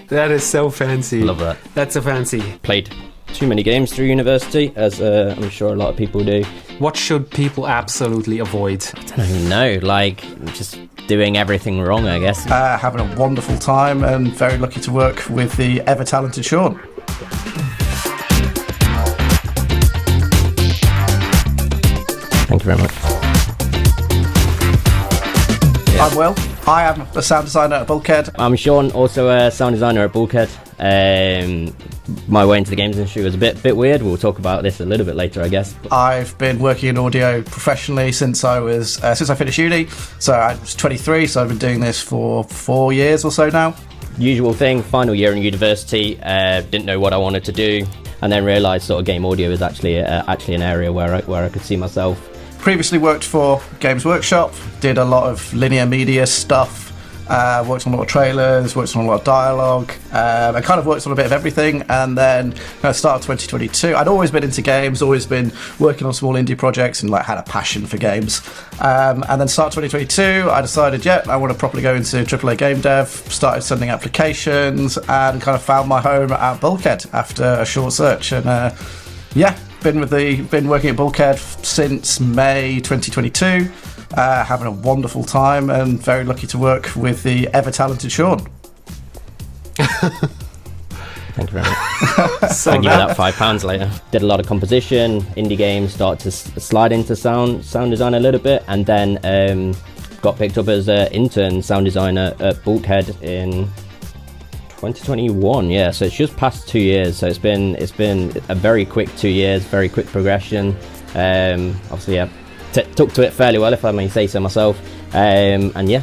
That is so fancy. Love that. That's so fancy. Played too many games through university, as I'm sure a lot of people do. What should people absolutely avoid? I don't even know, like just doing everything wrong, I guess. Having a wonderful time and very lucky to work with the ever-talented Sean. Thank you very much. Yeah. I'm Will. I am a sound designer at Bulkhead. I'm Sean, also a sound designer at Bulkhead. My way into the games industry was a bit weird. We'll talk about this a little bit later, I guess. I've been working in audio professionally since I finished uni. So I was 23, so I've been doing this for 4 years or so now. Usual thing, final year in university, didn't know what I wanted to do, and then realised sort of game audio is actually an area where I could see myself. Previously worked for Games Workshop, did a lot of linear media stuff, worked on a lot of trailers, worked on a lot of dialogue, and kind of worked on a bit of everything. And then start of 2022, I'd always been into games, always been working on small indie projects and had a passion for games. And then start 2022, I decided, I want to properly go into AAA game dev, started sending applications and kind of found my home at Bulkhead after a short search. And been working at Bulkhead since May 2022, having a wonderful time and very lucky to work with the ever-talented Sean. Thank you very much. So I'll give you that £5 later. Did a lot of composition, indie games, started to slide into sound design a little bit, and then got picked up as an intern sound designer at Bulkhead in 2021, so it's just past 2 years. So it's been a very quick 2 years, very quick progression. Obviously, took to it fairly well, if I may say so myself. And here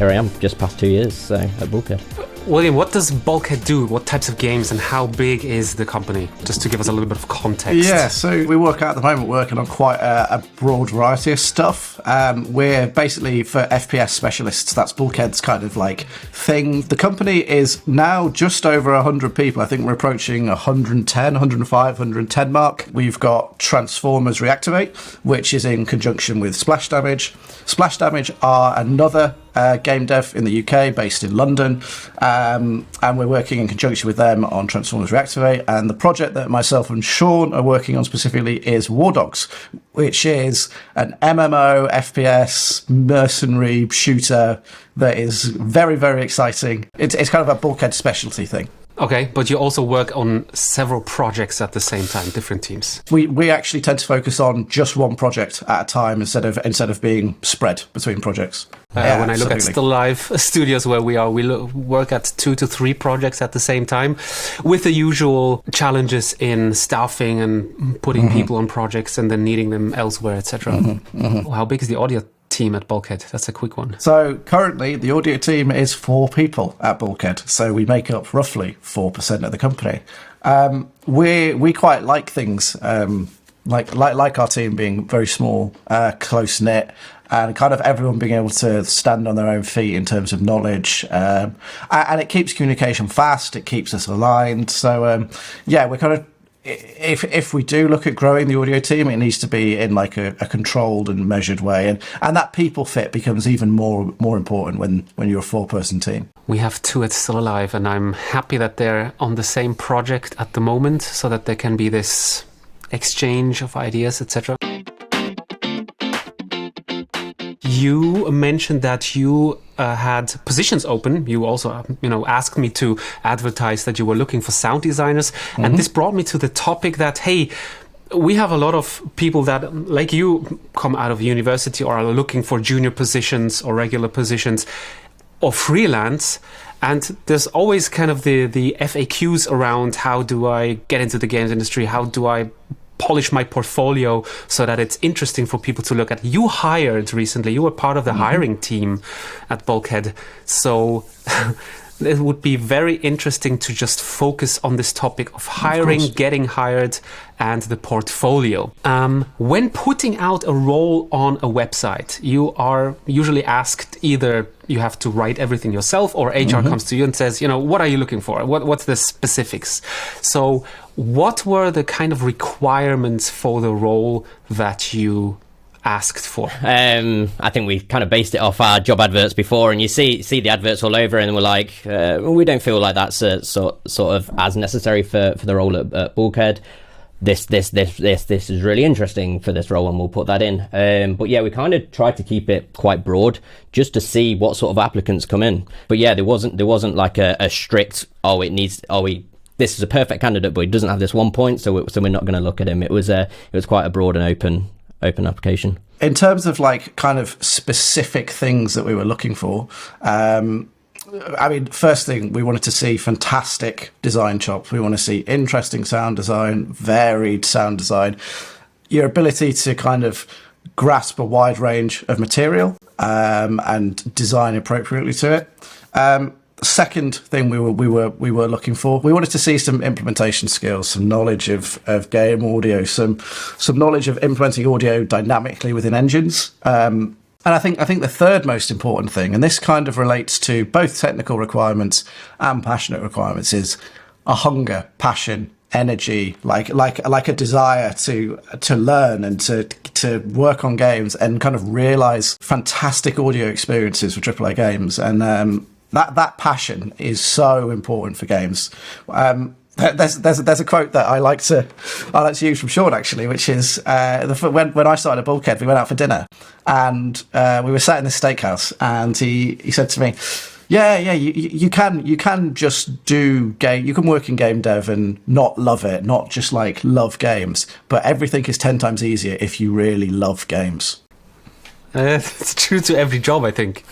I am, just past 2 years at Bulkhead. William, what does Bulkhead do? What types of games and how big is the company? Just to give us a little bit of context. Yeah, so we work at the moment working on quite a broad variety of stuff. We're basically for FPS specialists. That's Bulkhead's kind of thing. The company is now just over 100 people. I think we're approaching 110, 105, 110 mark. We've got Transformers Reactivate, which is in conjunction with Splash Damage. Splash Damage are another game dev in the UK based in London, and we're working in conjunction with them on Transformers Reactivate. And the project that myself and Sean are working on specifically is War Dogs, which is an MMO FPS mercenary shooter that is very, very exciting. It's kind of a Bulkhead specialty thing. Okay, but you also work on several projects at the same time, different teams. We actually tend to focus on just one project at a time instead of being spread between projects. When I look at Still Alive Studios, where we are, we work at 2 to 3 projects at the same time, with the usual challenges in staffing and putting people on projects and then needing them elsewhere, etc. How big is the audio team at Bulkhead? That's a quick one. So currently the audio team is 4 people at Bulkhead, so we make up roughly 4% of the company. We quite like things like our team being very small, close knit, and kind of everyone being able to stand on their own feet in terms of knowledge, and it keeps communication fast, it keeps us aligned. So we're kind of, if we do look at growing the audio team, it needs to be in a controlled and measured way, and that people fit becomes even more important when you're a 4-person team. We have 2 at Still Alive, and I'm happy that they're on the same project at the moment, so that there can be this exchange of ideas, etc. You mentioned that you had positions open. You also, asked me to advertise that you were looking for sound designers. And this brought me to the topic that, hey, we have a lot of people that, like you, come out of university or are looking for junior positions or regular positions or freelance. And there's always kind of the FAQs around, how do I get into the games industry? How do I polish my portfolio so that it's interesting for people to look at? You hired recently, you were part of the hiring team at Bulkhead. So it would be very interesting to just focus on this topic of hiring, getting hired, and the portfolio. When putting out a role on a website, you are usually asked, either you have to write everything yourself, or HR comes to you and says, what are you looking for? What's the specifics? So what were the kind of requirements for the role that you asked for? I think we kind of based it off our job adverts before, and you see the adverts all over, and we're like, we don't feel like that's sort of as necessary for the role at Bulkhead. This is really interesting for this role, and we'll put that in. But yeah, we kind of tried to keep it quite broad, just to see what sort of applicants come in. But yeah, there wasn't like a strict this is a perfect candidate, but he doesn't have this 1 point, so we're not going to look at him. It was quite a broad and open application. In terms of like kind of specific things that we were looking for, I mean, first thing, we wanted to see fantastic design chops. We want to see interesting sound design, varied sound design, your ability to kind of grasp a wide range of material and design appropriately to it. Second thing we were looking for, we wanted to see some implementation skills, some knowledge of game audio, some knowledge of implementing audio dynamically within engines. And I think the third most important thing, and this kind of relates to both technical requirements and passionate requirements, is a hunger, passion, energy, like a desire to learn and to work on games and kind of realize fantastic audio experiences for AAA games. And that passion is so important for games. There's a quote that I like to use from Sean, actually, which is when I started at Bulkhead, we went out for dinner and we were sat in this steakhouse, and he said to me, you can just do game, you can work in game dev and not love it, not just like love games, but everything is 10 times easier if you really love games. It's true to every job, I think.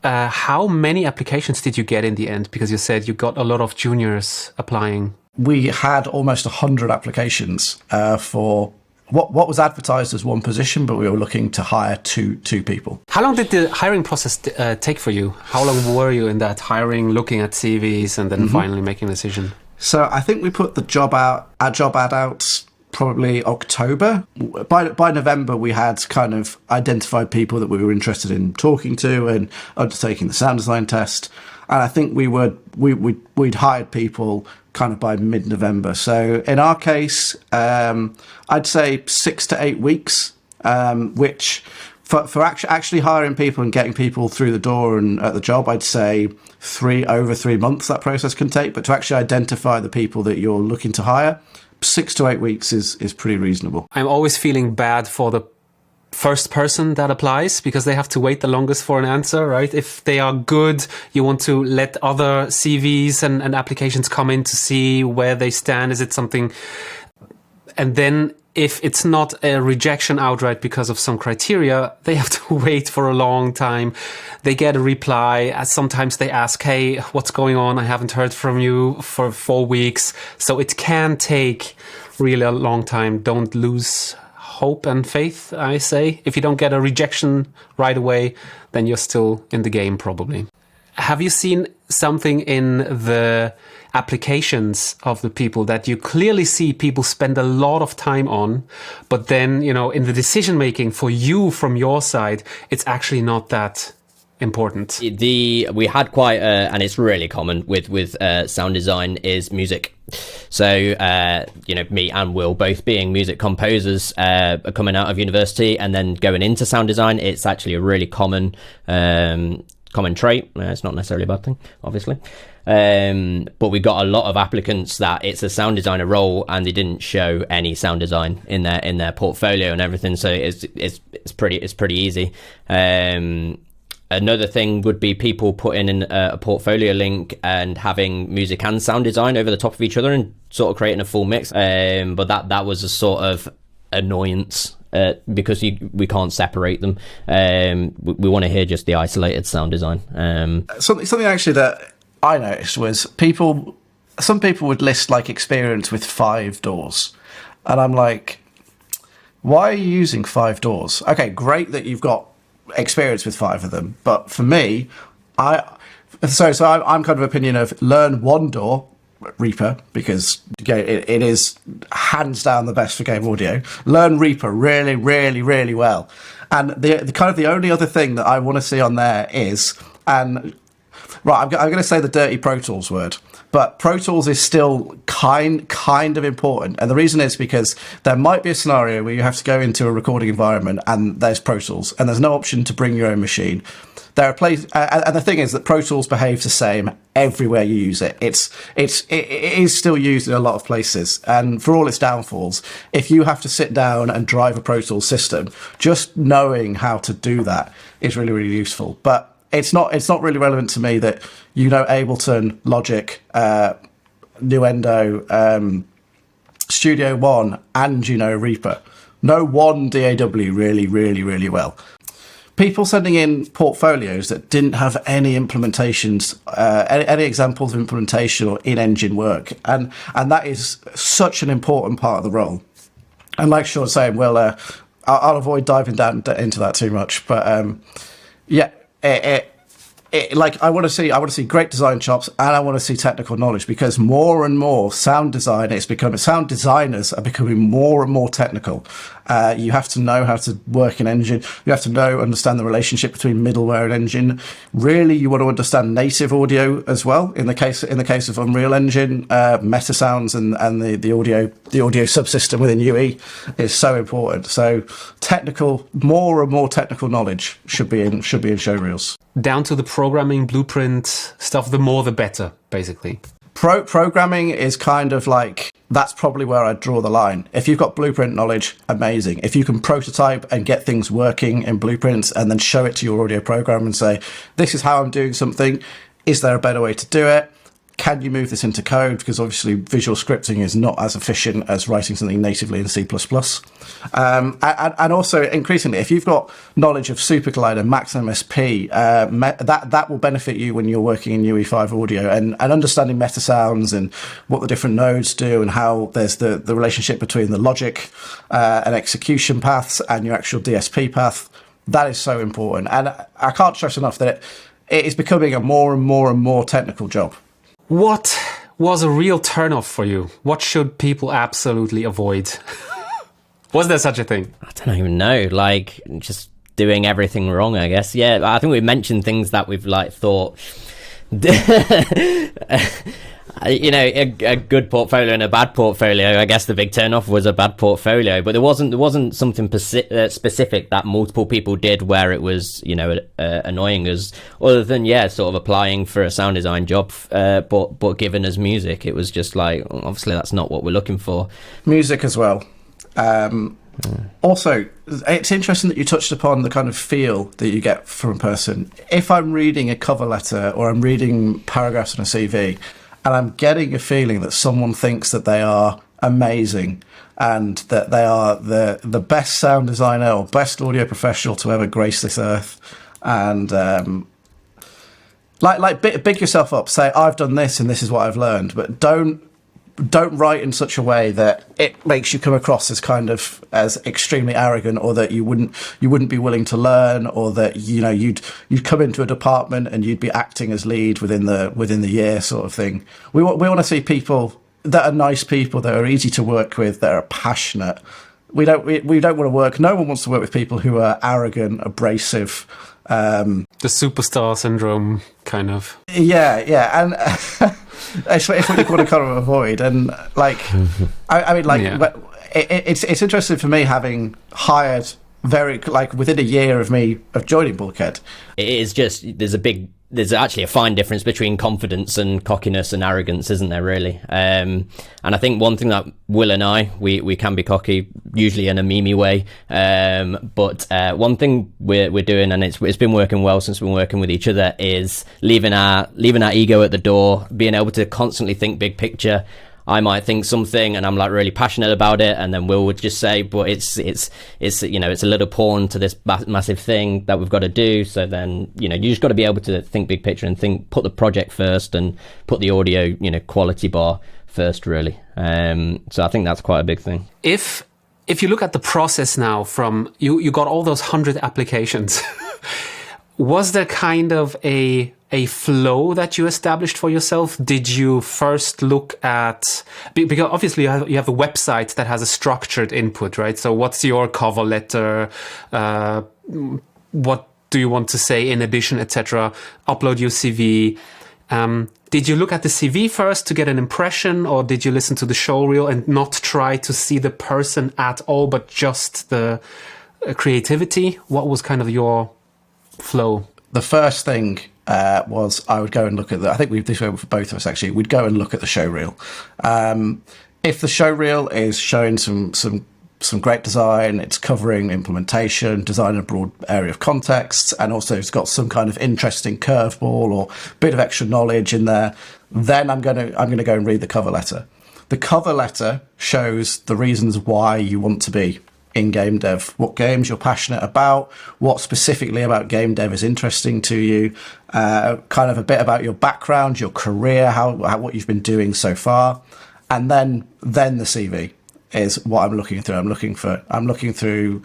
How many applications did you get in the end? Because you said you got a lot of juniors applying. We had almost 100 applications for what was advertised as one position, but we were looking to hire two people. How long did the hiring process take for you? How long were you in that hiring, looking at CVs, and then finally making a decision? So I think we put our job ad out probably October. By November, we had kind of identified people that we were interested in talking to and undertaking the sound design test. And I think we'd hired people kind of by mid-November. So in our case, I'd say 6 to 8 weeks, which for actually hiring people and getting people through the door and at the job, I'd say over 3 months that process can take. But to actually identify the people that you're looking to hire, 6 to 8 weeks is pretty reasonable. I'm always feeling bad for the first person that applies because they have to wait the longest for an answer, right? If they are good, you want to let other CVs and applications come in to see where they stand. Is it something? And then if it's not a rejection outright because of some criteria, they have to wait for a long time. They get a reply. Sometimes they ask, hey, what's going on? I haven't heard from you for 4 weeks. So it can take really a long time. Don't lose hope and faith, I say. If you don't get a rejection right away, then you're still in the game, probably. Have you seen something in the applications of the people that you clearly see people spend a lot of time on, but then, in the decision making for you from your side, it's actually not that important? We had quite and it's really common with sound design, is music. So me and Will, both being music composers, coming out of university and then going into sound design, it's actually a really common trait. It's not necessarily a bad thing, obviously. But we got a lot of applicants that it's a sound designer role and they didn't show any sound design in their portfolio and everything. So it's pretty easy. Another thing would be people putting in a portfolio link and having music and sound design over the top of each other and sort of creating a full mix. But that was a sort of annoyance. Because we can't separate them. We want to hear just the isolated sound design. Something actually that I noticed was some people would list like experience with 5 doors, and I'm like, why are you using 5 doors? Okay, great that you've got experience with 5 of them, but for me, I'm kind of opinion of learn 1 door. Reaper, because it is hands down the best for game audio. Learn Reaper really, really, really well. And the kind of the only other thing that I want to see on there is, and right, I'm going to say the dirty Pro Tools word, but Pro Tools is still kind of important. And the reason is because there might be a scenario where you have to go into a recording environment and there's Pro Tools and there's no option to bring your own machine. There are places, and the thing is that Pro Tools behaves the same everywhere you use it. It is still used in a lot of places, and for all its downfalls, if you have to sit down and drive a Pro Tools system, just knowing how to do that is really, really useful. But it's not really relevant to me that you know Ableton, Logic, Nuendo, Studio One, and you know Reaper. Know one DAW really, really, really well. People sending in portfolios that didn't have any implementations, any examples of implementation or in-engine work, and that is such an important part of the role. And like Sean's saying, well, I'll avoid diving down into that too much, but yeah, like I want to see great design chops, and I want to see technical knowledge, because more and more sound designers are becoming more and more technical. You have to know how to work an engine. You have to understand the relationship between middleware and engine. Really, you want to understand native audio as well. In the case of Unreal Engine, meta sounds and the audio subsystem within UE is so important. So more and more technical knowledge should be in showreels. Down to the programming blueprint stuff, the more the better, basically. Programming is kind of like, that's probably where I'd draw the line. If you've got blueprint knowledge, amazing. If you can prototype and get things working in blueprints and then show it to your audio program and say, this is how I'm doing something, is there a better way to do it? Can you move this into code? Because obviously visual scripting is not as efficient as writing something natively in C++. And also, increasingly, if you've got knowledge of SuperCollider, Max MSP, that will benefit you when you're working in UE5 audio, and understanding meta sounds and what the different nodes do and how there's the relationship between the logic and execution paths and your actual DSP path. That is so important. And I can't stress enough that it is becoming a more and more technical job. What was a real turnoff for you? What should people absolutely avoid? Was there such a thing? I don't even know. Like, just doing everything wrong, I guess. Yeah, I think we mentioned things that we've like thought. You know, a good portfolio and a bad portfolio. I guess the big turnoff was a bad portfolio, but there wasn't something specific that multiple people did where it was, you know, annoying us. Other than sort of applying for a sound design job, but given as music, it was just like, obviously that's not what we're looking for. Music as well. Also, it's interesting that you touched upon the kind of feel that you get from a person. If I'm reading a cover letter or I'm reading paragraphs on a CV, and I'm getting a feeling that someone thinks that they are amazing and that they are the best sound designer or best audio professional to ever grace this earth, and big yourself up, say I've done this and this is what I've learned, but don't write in such a way that it makes you come across as kind of as extremely arrogant, or that you wouldn't be willing to learn, or that, you know, you'd come into a department and you'd be acting as lead within the year, sort of thing. We want to see people that are nice people, that are easy to work with, that are passionate. We don't want to work. No one wants to work with people who are arrogant, abrasive. The superstar syndrome, kind of. Yeah, and it's what you want to kind of avoid. And like, I mean, like, it's interesting for me having hired within a year of joining Bulkhead. It is just, there's actually a fine difference between confidence and cockiness and arrogance, isn't there, really? And I think one thing that Will and I, we can be cocky, usually in a memey way. But one thing we're doing, and it's been working well since we've been working with each other, is leaving our ego at the door, being able to constantly think big picture. I might think something and I'm like really passionate about it, and then Will would just say, but it's you know, it's a little pawn to this massive thing that we've got to do. So then, you know, you just got to be able to think big picture and put the project first and put the audio, you know, quality bar first, really. So I think that's quite a big thing. If you look at the process now, from you got all those 100 applications, was there kind of a flow that you established for yourself? Did you first look at, because obviously you have a website that has a structured input, right? So what's your cover letter? What do you want to say in addition, etc.? Upload your CV. Did you look at the CV first to get an impression, or did you listen to the showreel and not try to see the person at all, but just the creativity? What was kind of your flow? The first thing was I would go and look at I think this way for both of us actually. We'd go and look at the showreel. If the showreel is showing some great design, it's covering implementation, design in a broad area of context, and also it's got some kind of interesting curveball or bit of extra knowledge in there, then I'm gonna go and read the cover letter. The cover letter shows the reasons why you want to be in game dev, what games you're passionate about, what specifically about game dev is interesting to you, kind of a bit about your background, your career, how what you've been doing so far, and then the CV is what I'm looking through. I'm looking through,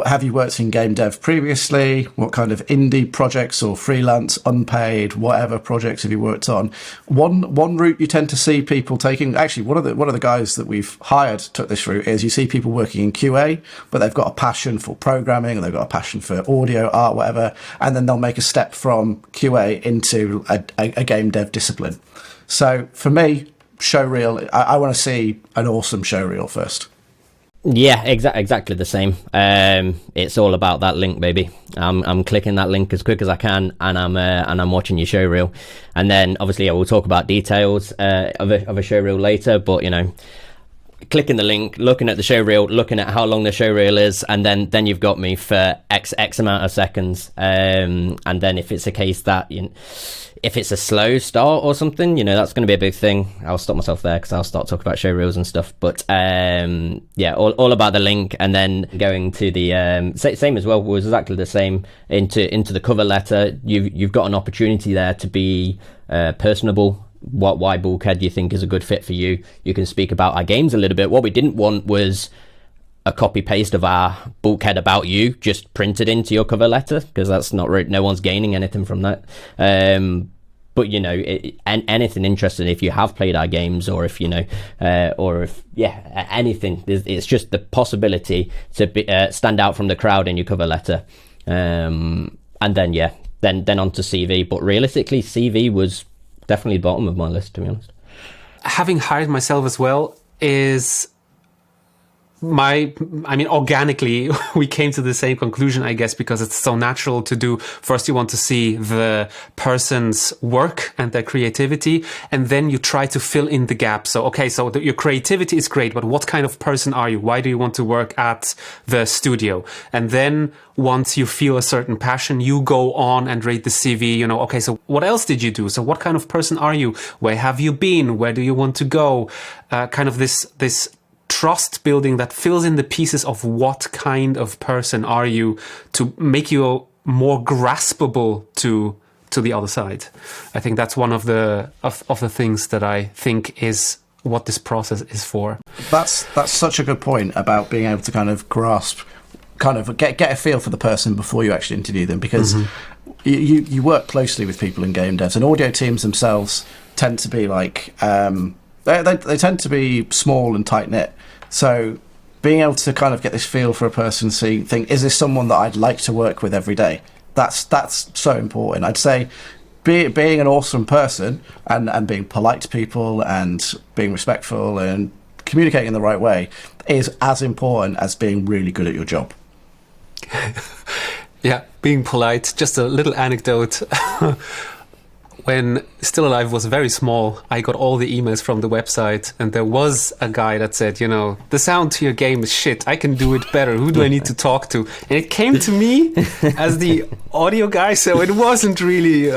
have you worked in game dev previously? What kind of indie projects or freelance, unpaid, whatever projects have you worked on? One route you tend to see people taking, actually one of the guys that we've hired took this route, is you see people working in QA, but they've got a passion for programming, and they've got a passion for audio, art, whatever, and then they'll make a step from QA into a game dev discipline. So for me, showreel, I want to see an awesome showreel first. Yeah, exactly the same. It's all about that link, baby. I'm clicking that link as quick as I can, and I'm watching your showreel, and then obviously we'll talk about details of a showreel later. But clicking the link, looking at the showreel, looking at how long the showreel is, and then you've got me for X amount of seconds. And then if it's a case that if it's a slow start or something, that's going to be a big thing. I'll stop myself there because I'll start talking about showreels and stuff. But all about the link, and then going to the same as well, was exactly the same into the cover letter. You've got an opportunity there to be personable. Why Bulkhead you think is a good fit for you. You can speak about our games a little bit. What we didn't want was a copy paste of our Bulkhead about you just printed into your cover letter, because that's not right. No one's gaining anything from that. But anything interesting, if you have played our games, or if anything, it's just the possibility to stand out from the crowd in your cover letter. And then on to CV. But realistically, CV was definitely bottom of my list, to be honest. Having hired myself as well is organically we came to the same conclusion, I guess, because it's so natural to do. First, you want to see the person's work and their creativity, and then you try to fill in the gap. So, your creativity is great, but what kind of person are you? Why do you want to work at the studio? And then once you feel a certain passion, you go on and rate the CV, so what else did you do? So what kind of person are you? Where have you been? Where do you want to go? Kind of this trust building that fills in the pieces of what kind of person are you, to make you more graspable to the other side. I think that's one of the things that I think is what this process is for. That's such a good point about being able to kind of grasp, kind of get a feel for the person before you actually interview them, because you work closely with people in game devs, and audio teams themselves tend to be like they tend to be small and tight knit. So being able to kind of get this feel for a person, think, is this someone that I'd like to work with every day? That's so important. I'd say being an awesome person and being polite to people and being respectful and communicating in the right way is as important as being really good at your job. Yeah, being polite. Just a little anecdote. When Still Alive was very small, I got all the emails from the website, and there was a guy that said, the sound to your game is shit. I can do it better. Who do I need to talk to? And it came to me as the audio guy, so it wasn't really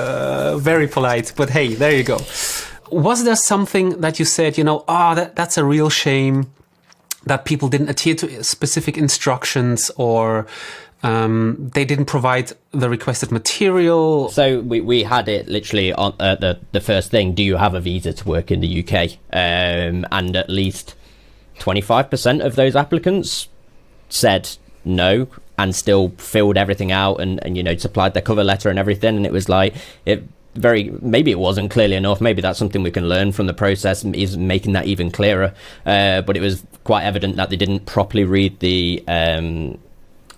very polite. But hey, there you go. Was there something that you said, that's a real shame that people didn't adhere to specific instructions, or they didn't provide the requested material? So we had it literally on the first thing. Do you have a visa to work in the UK? And at least 25% of those applicants said no, and still filled everything out and supplied their cover letter and everything. And it was like, maybe it wasn't clearly enough. Maybe that's something we can learn from the process, is making that even clearer. But it was quite evident that they didn't properly read the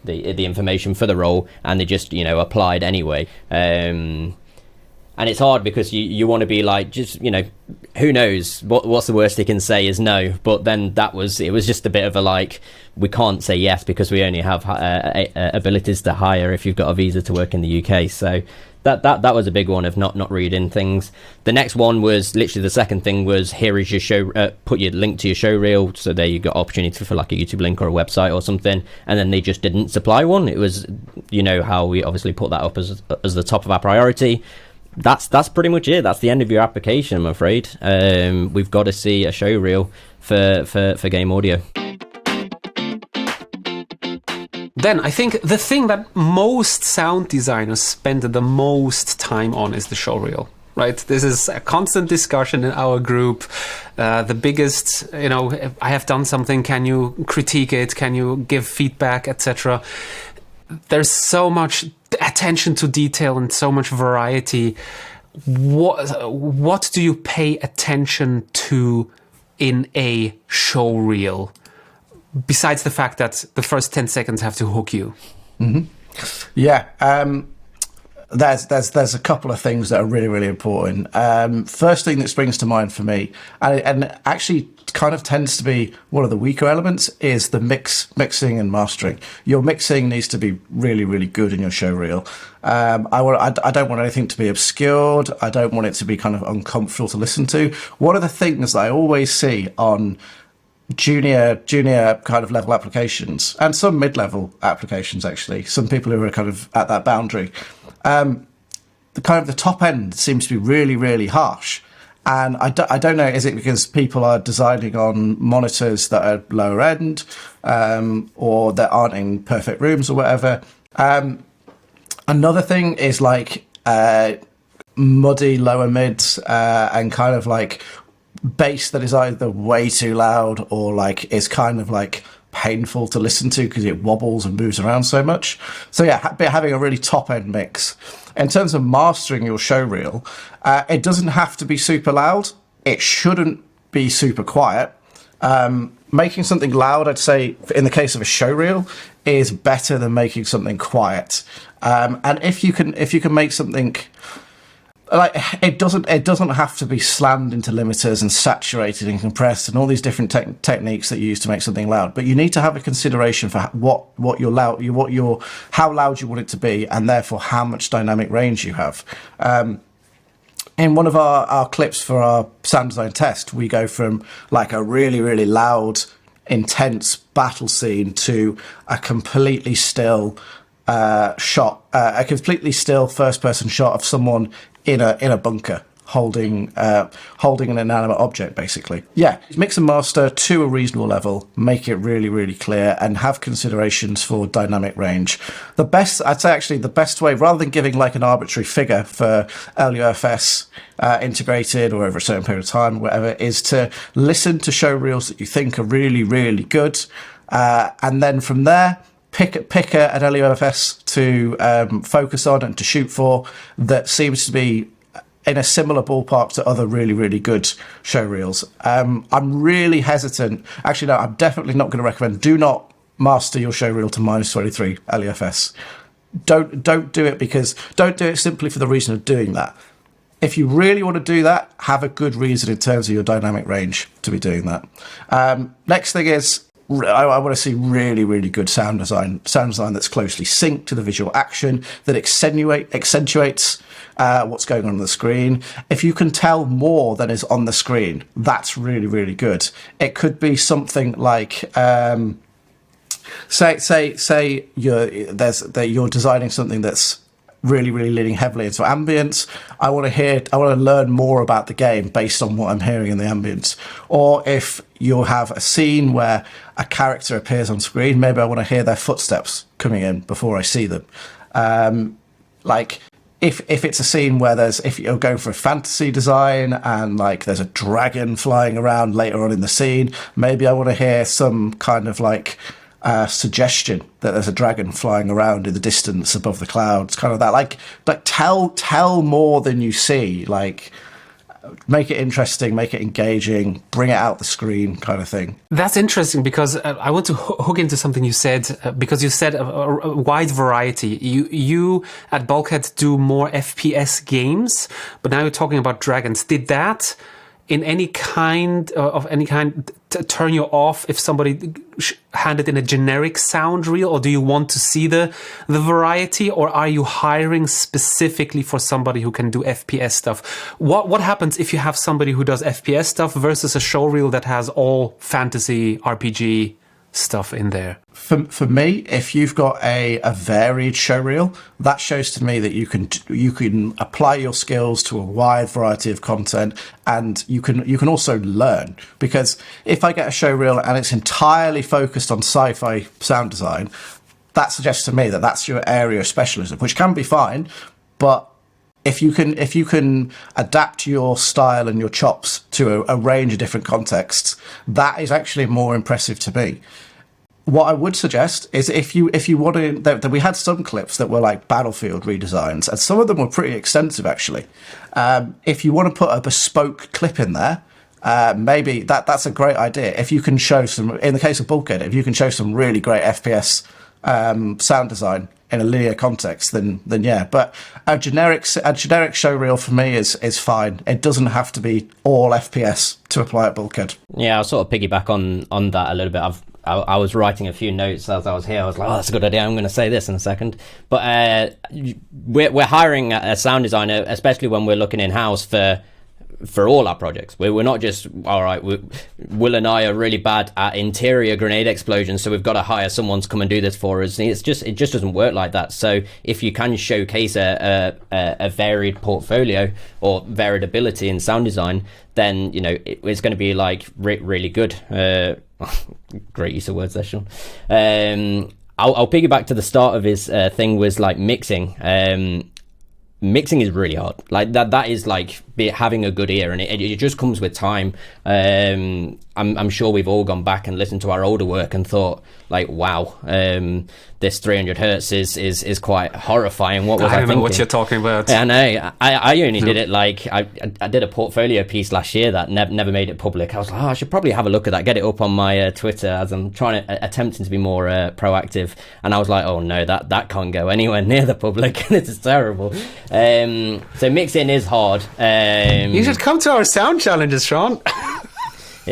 the information for the role, and they just, you know, applied anyway. And it's hard because you want to be like, just, you know, who knows what's the worst they can say is no. But then it was just a bit of a like, we can't say yes because we only have abilities to hire if you've got a visa to work in the UK. So that was a big one of not reading things. The next one was literally, the second thing was, here is your show, put your link to your Showreel. So there you got opportunity for like a YouTube link or a website or something. And then they just didn't supply one. It was, you know, how we obviously put that up as the top of our priority. That's pretty much it. That's the end of your application, I'm afraid. We've got to see a Showreel for game audio. Then I think the thing that most sound designers spend the most time on is the Showreel, right? This is a constant discussion in our group. The biggest, you know, I have done something, can you critique it? Can you give feedback, etc.? There's so much attention to detail and so much variety. What do you pay attention to in a Showreel, besides the fact that the first 10 seconds have to hook you? Mm-hmm. Yeah, there's a couple of things that are really, really important. First thing that springs to mind for me, and actually kind of tends to be one of the weaker elements, is the mixing and mastering. Your mixing needs to be really, really good in your Showreel. I don't want anything to be obscured. I don't want it to be kind of uncomfortable to listen to. One of the things that I always see on junior kind of level applications, and some mid-level applications actually, some people who are kind of at that boundary, the top end seems to be really, really harsh. And I don't know, is it because people are designing on monitors that are lower end, or that aren't in perfect rooms or whatever? Another thing is like muddy lower mids, and kind of like bass that is either way too loud or like is kind of like painful to listen to because it wobbles and moves around so much. So yeah, having a really top end mix. In terms of mastering your Showreel, it doesn't have to be super loud. It shouldn't be super quiet. Making something loud, I'd say, in the case of a Showreel, is better than making something quiet. And if you can make something like, it doesn't have to be slammed into limiters and saturated and compressed and all these different techniques that you use to make something loud. But you need to have a consideration for how loud you want it to be, and therefore how much dynamic range you have. In one of our clips for our sound design test, we go from like a really, really loud, intense battle scene to a completely still shot, a completely still first-person shot of someone in a bunker holding an inanimate object, basically. Yeah, mix and master to a reasonable level, make it really, really clear, and have considerations for dynamic range. I'd say actually the best way, rather than giving like an arbitrary figure for LUFS integrated or over a certain period of time, or whatever, is to listen to Showreels that you think are really, really good, and then from there, pick an LUFS to focus on and to shoot for that seems to be in a similar ballpark to other really, really good Showreels. I'm really hesitant. Actually, no, I'm definitely not going to recommend. Do not master your Showreel to -23 LUFS. Don't do it don't do it simply for the reason of doing that. If you really want to do that, have a good reason in terms of your dynamic range to be doing that. Next thing is, I want to see really, really good sound design that's closely synced to the visual action, that accentuates what's going on the screen. If you can tell more than is on the screen, that's really, really good. It could be something like, say you're designing something that's really, really leaning heavily into ambience. I want to learn more about the game based on what I'm hearing in the ambience. Or if you have a scene where a character appears on screen, maybe I want to hear their footsteps coming in before I see them. Like if it's a scene where if you're going for a fantasy design and like there's a dragon flying around later on in the scene, maybe I want to hear some kind of like suggestion that there's a dragon flying around in the distance above the clouds, kind of that, like tell more than you see. Like make it interesting, make it engaging, bring it out the screen kind of thing. That's interesting because I want to hook into something you said, because you said a wide variety. You at Bulkhead do more FPS games, but now you're talking about dragons. Did that in any kind turn you off if somebody handed in a generic sound reel, or do you want to see the variety, or are you hiring specifically for somebody who can do FPS stuff? What happens if you have somebody who does FPS stuff versus a show reel that has all fantasy RPG stuff in there? For me, if you've got a varied showreel, that shows to me that you can apply your skills to a wide variety of content, and you can also learn. Because if I get a showreel and it's entirely focused on sci-fi sound design, that suggests to me that that's your area of specialism, which can be fine, but if you can adapt your style and your chops to a range of different contexts, that is actually more impressive to me. What I would suggest is if you want to, that we had some clips that were like Battlefield redesigns, and some of them were pretty extensive actually. If you want to put a bespoke clip in there, maybe that's a great idea. If you can show some, in the case of Bulkhead, if you can show some really great FPS sound design in a linear context, then yeah. But a generic show reel for me is fine. It doesn't have to be all FPS to apply at Bulkhead. Yeah, I'll sort of piggyback on that a little bit. I was writing a few notes as I was here. I was like, oh, that's a good idea. I'm going to say this in a second. But we're hiring a sound designer, especially when we're looking in-house for all our projects. We're not just, all right, Will and I are really bad at interior grenade explosions, so we've got to hire someone to come and do this for us. It just doesn't work like that. So if you can showcase a varied portfolio or varied ability in sound design, then it's going to be like really good. Great use of words there, Sean. I'll piggyback to the start of his thing was like mixing. Mixing is really hard. Like that is like having a good ear, and it just comes with time. I'm sure we've all gone back and listened to our older work and thought like, wow, this 300 hertz is quite horrifying. What was I thinking? don't know what you're talking about. Yeah, I know. I only did it like I did a portfolio piece last year that never made it public. I was like, I should probably have a look at that, get it up on my Twitter, as I'm attempting to be more proactive. And I was like, oh no, that can't go anywhere near the public. This is terrible. So mixing is hard. You should come to our sound challenges, Sean.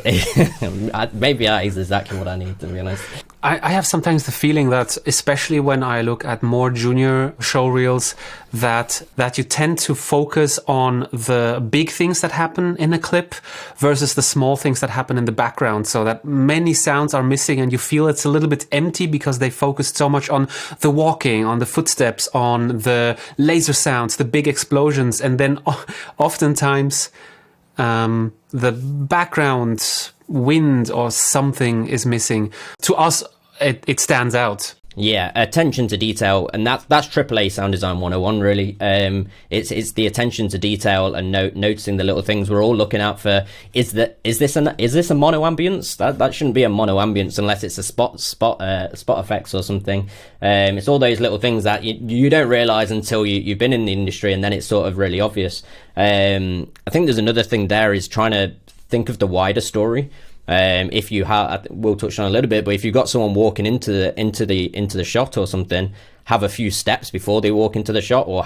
Maybe that is exactly what I need, to be honest. I have sometimes the feeling that, especially when I look at more junior show reels, that you tend to focus on the big things that happen in a clip versus the small things that happen in the background, so that many sounds are missing and you feel it's a little bit empty because they focused so much on the walking, on the footsteps, on the laser sounds, the big explosions, and then oftentimes the background wind or something is missing. To us, it stands out. Yeah, attention to detail, and that's AAA sound design 101 really. It's the attention to detail and noticing the little things we're all looking out for. Is this a mono ambience? That shouldn't be a mono ambience unless it's a spot effects or something. It's all those little things that you don't realize until you've been in the industry, and then it's sort of really obvious. I think there's another thing there is trying to think of the wider story. If you have, we'll touch on a little bit, but if you've got someone walking into the shot or something, have a few steps before they walk into the shot, or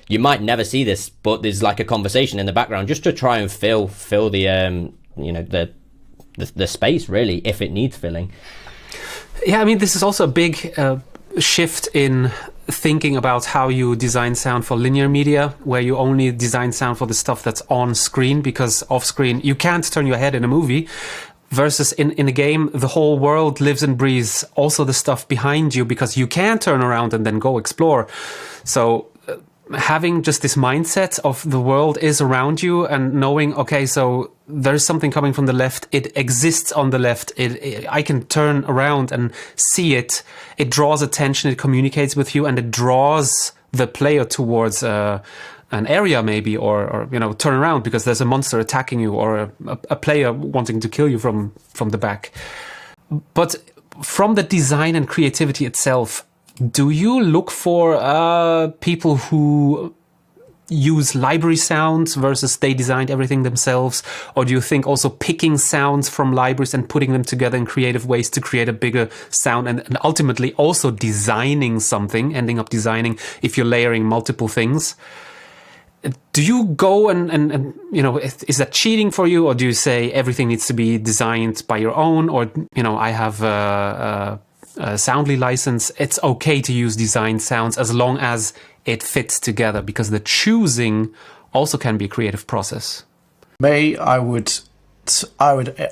you might never see this, but there's like a conversation in the background just to try and fill the the space really, if it needs filling. Yeah, I mean, this is also a big shift in thinking about how you design sound for linear media, where you only design sound for the stuff that's on screen, because off screen you can't turn your head in a movie, versus in a game the whole world lives and breathes also the stuff behind you, because you can turn around and then go explore. So having just this mindset of the world is around you, and knowing, okay, so there's something coming from the left, it exists on the left, I can turn around and see it. It draws attention, it communicates with you, and it draws the player towards an area maybe, or turn around because there's a monster attacking you, or a player wanting to kill you from the back. But from the design and creativity itself, do you look for people who use library sounds versus they designed everything themselves? Or do you think also picking sounds from libraries and putting them together in creative ways to create a bigger sound, and ultimately also designing something, ending up designing if you're layering multiple things? Do you go and is that cheating for you, or do you say everything needs to be designed by your own, or, I have a Soundly license, it's okay to use designed sounds as long as it fits together, because the choosing also can be a creative process? Me, I would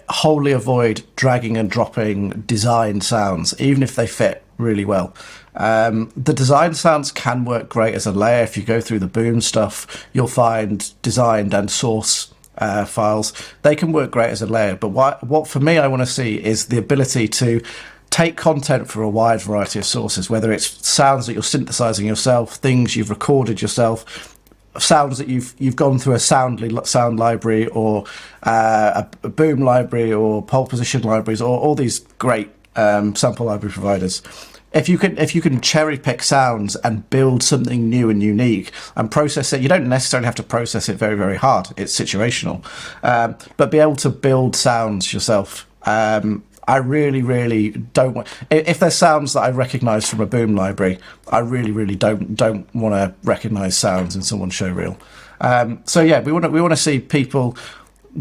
wholly avoid dragging and dropping designed sounds, even if they fit really well. The design sounds can work great as a layer. If you go through the Boom stuff, you'll find designed and source files. They can work great as a layer. But what for me I want to see is the ability to take content from a wide variety of sources, whether it's sounds that you're synthesizing yourself, things you've recorded yourself, sounds that you've gone through a sound library, or a Boom library, or pole position libraries, or all these great sample library providers. If you can cherry pick sounds and build something new and unique and process it, you don't necessarily have to process it very, very hard. It's situational, but be able to build sounds yourself. I really, really don't want. If there's sounds that I recognise from a Boom library, I really, really don't want to recognise sounds in someone's Showreel. So yeah, we want to see people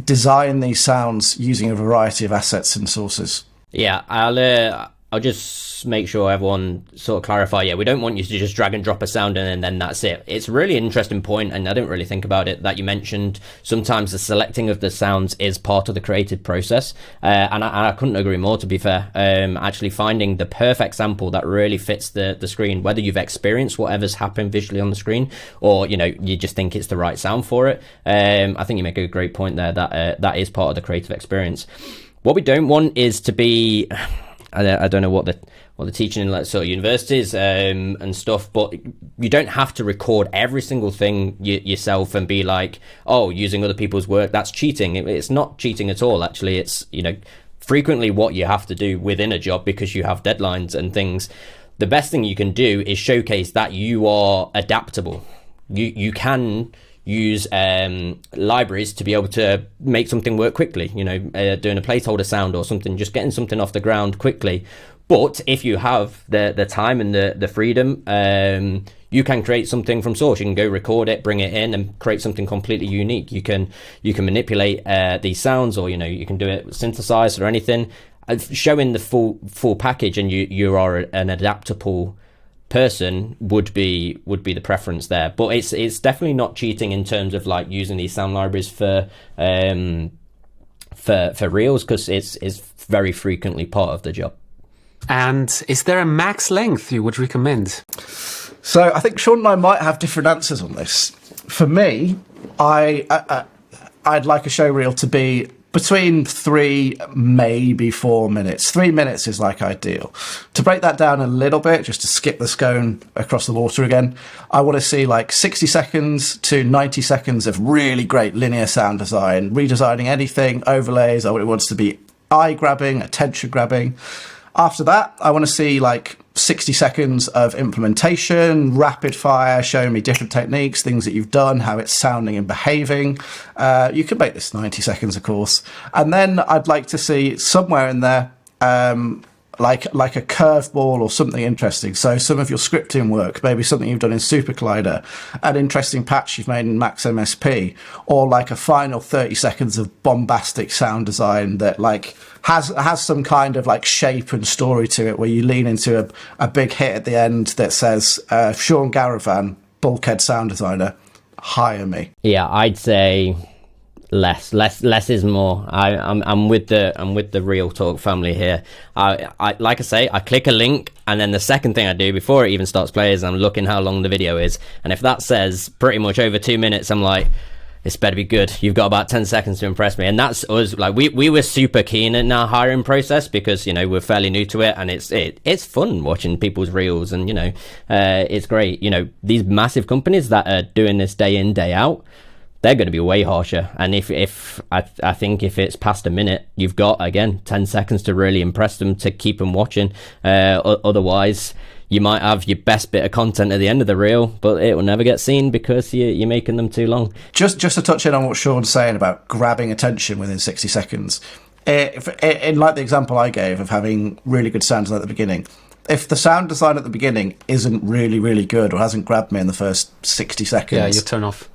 design these sounds using a variety of assets and sources. Yeah, I'll just make sure everyone sort of clarify. Yeah, we don't want you to just drag and drop a sound and then that's it. It's a really interesting point, and I didn't really think about it, that you mentioned sometimes the selecting of the sounds is part of the creative process. And I couldn't agree more, to be fair. Actually finding the perfect sample that really fits the screen, whether you've experienced whatever's happened visually on the screen, or, you just think it's the right sound for it. I think you make a great point there that that is part of the creative experience. What we don't want is to be... I don't know what the teaching in sort of universities and stuff, but you don't have to record every single thing yourself and be like, oh, using other people's work, that's cheating. It's not cheating at all. Actually, it's frequently what you have to do within a job because you have deadlines and things. The best thing you can do is showcase that you are adaptable. You can use libraries to be able to make something work quickly, doing a placeholder sound or something, just getting something off the ground quickly. But if you have the time and the freedom, you can create something from source. You can go record it, bring it in, and create something completely unique. You can manipulate these sounds, or you can do it synthesized or anything. Showing the full package, and you are an adaptable person would be the preference there. But it's definitely not cheating in terms of like using these sound libraries for reels, because it's very frequently part of the job. And is there a max length you would recommend? So I think Sean and I might have different answers on this. For me, I'd like a Showreel to be between 3, maybe 4 minutes. 3 minutes is like ideal. To break that down a little bit, just to skip the scone across the water again, I want to see like 60 seconds to 90 seconds of really great linear sound design, redesigning anything, overlays. I want it to be eye-grabbing, attention-grabbing. After that, I want to see like 60 seconds of implementation, rapid fire, showing me different techniques, things that you've done, how it's sounding and behaving. You can make this 90 seconds, of course. And then I'd like to see somewhere in there, like a curveball or something interesting. So some of your scripting work, maybe something you've done in SuperCollider, an interesting patch you've made in Max MSP, or like a final 30 seconds of bombastic sound design that like has some kind of like shape and story to it, where you lean into a big hit at the end that says, Sean Garavan, Bulkhead sound designer, hire me. Yeah, I'd say less is more. I'm with the Real Talk family here. I like I say, I click a link, and then the second thing I do before it even starts playing is I'm looking how long the video is, and if that says pretty much over 2 minutes, I'm like, this better be good. You've got about 10 seconds to impress me. And that's us. Like we were super keen in our hiring process because we're fairly new to it, and it's fun watching people's reels, and it's great. These massive companies that are doing this day in, day out, they're going to be way harsher. And if I think if it's past a minute, you've got, again, 10 seconds to really impress them, to keep them watching. Otherwise, you might have your best bit of content at the end of the reel, but it will never get seen because you're making them too long. Just to touch in on what Sean's saying about grabbing attention within 60 seconds, in like the example I gave of having really good sounds at the beginning, if the sound design at the beginning isn't really, really good or hasn't grabbed me in the first 60 seconds... Yeah, you turn off.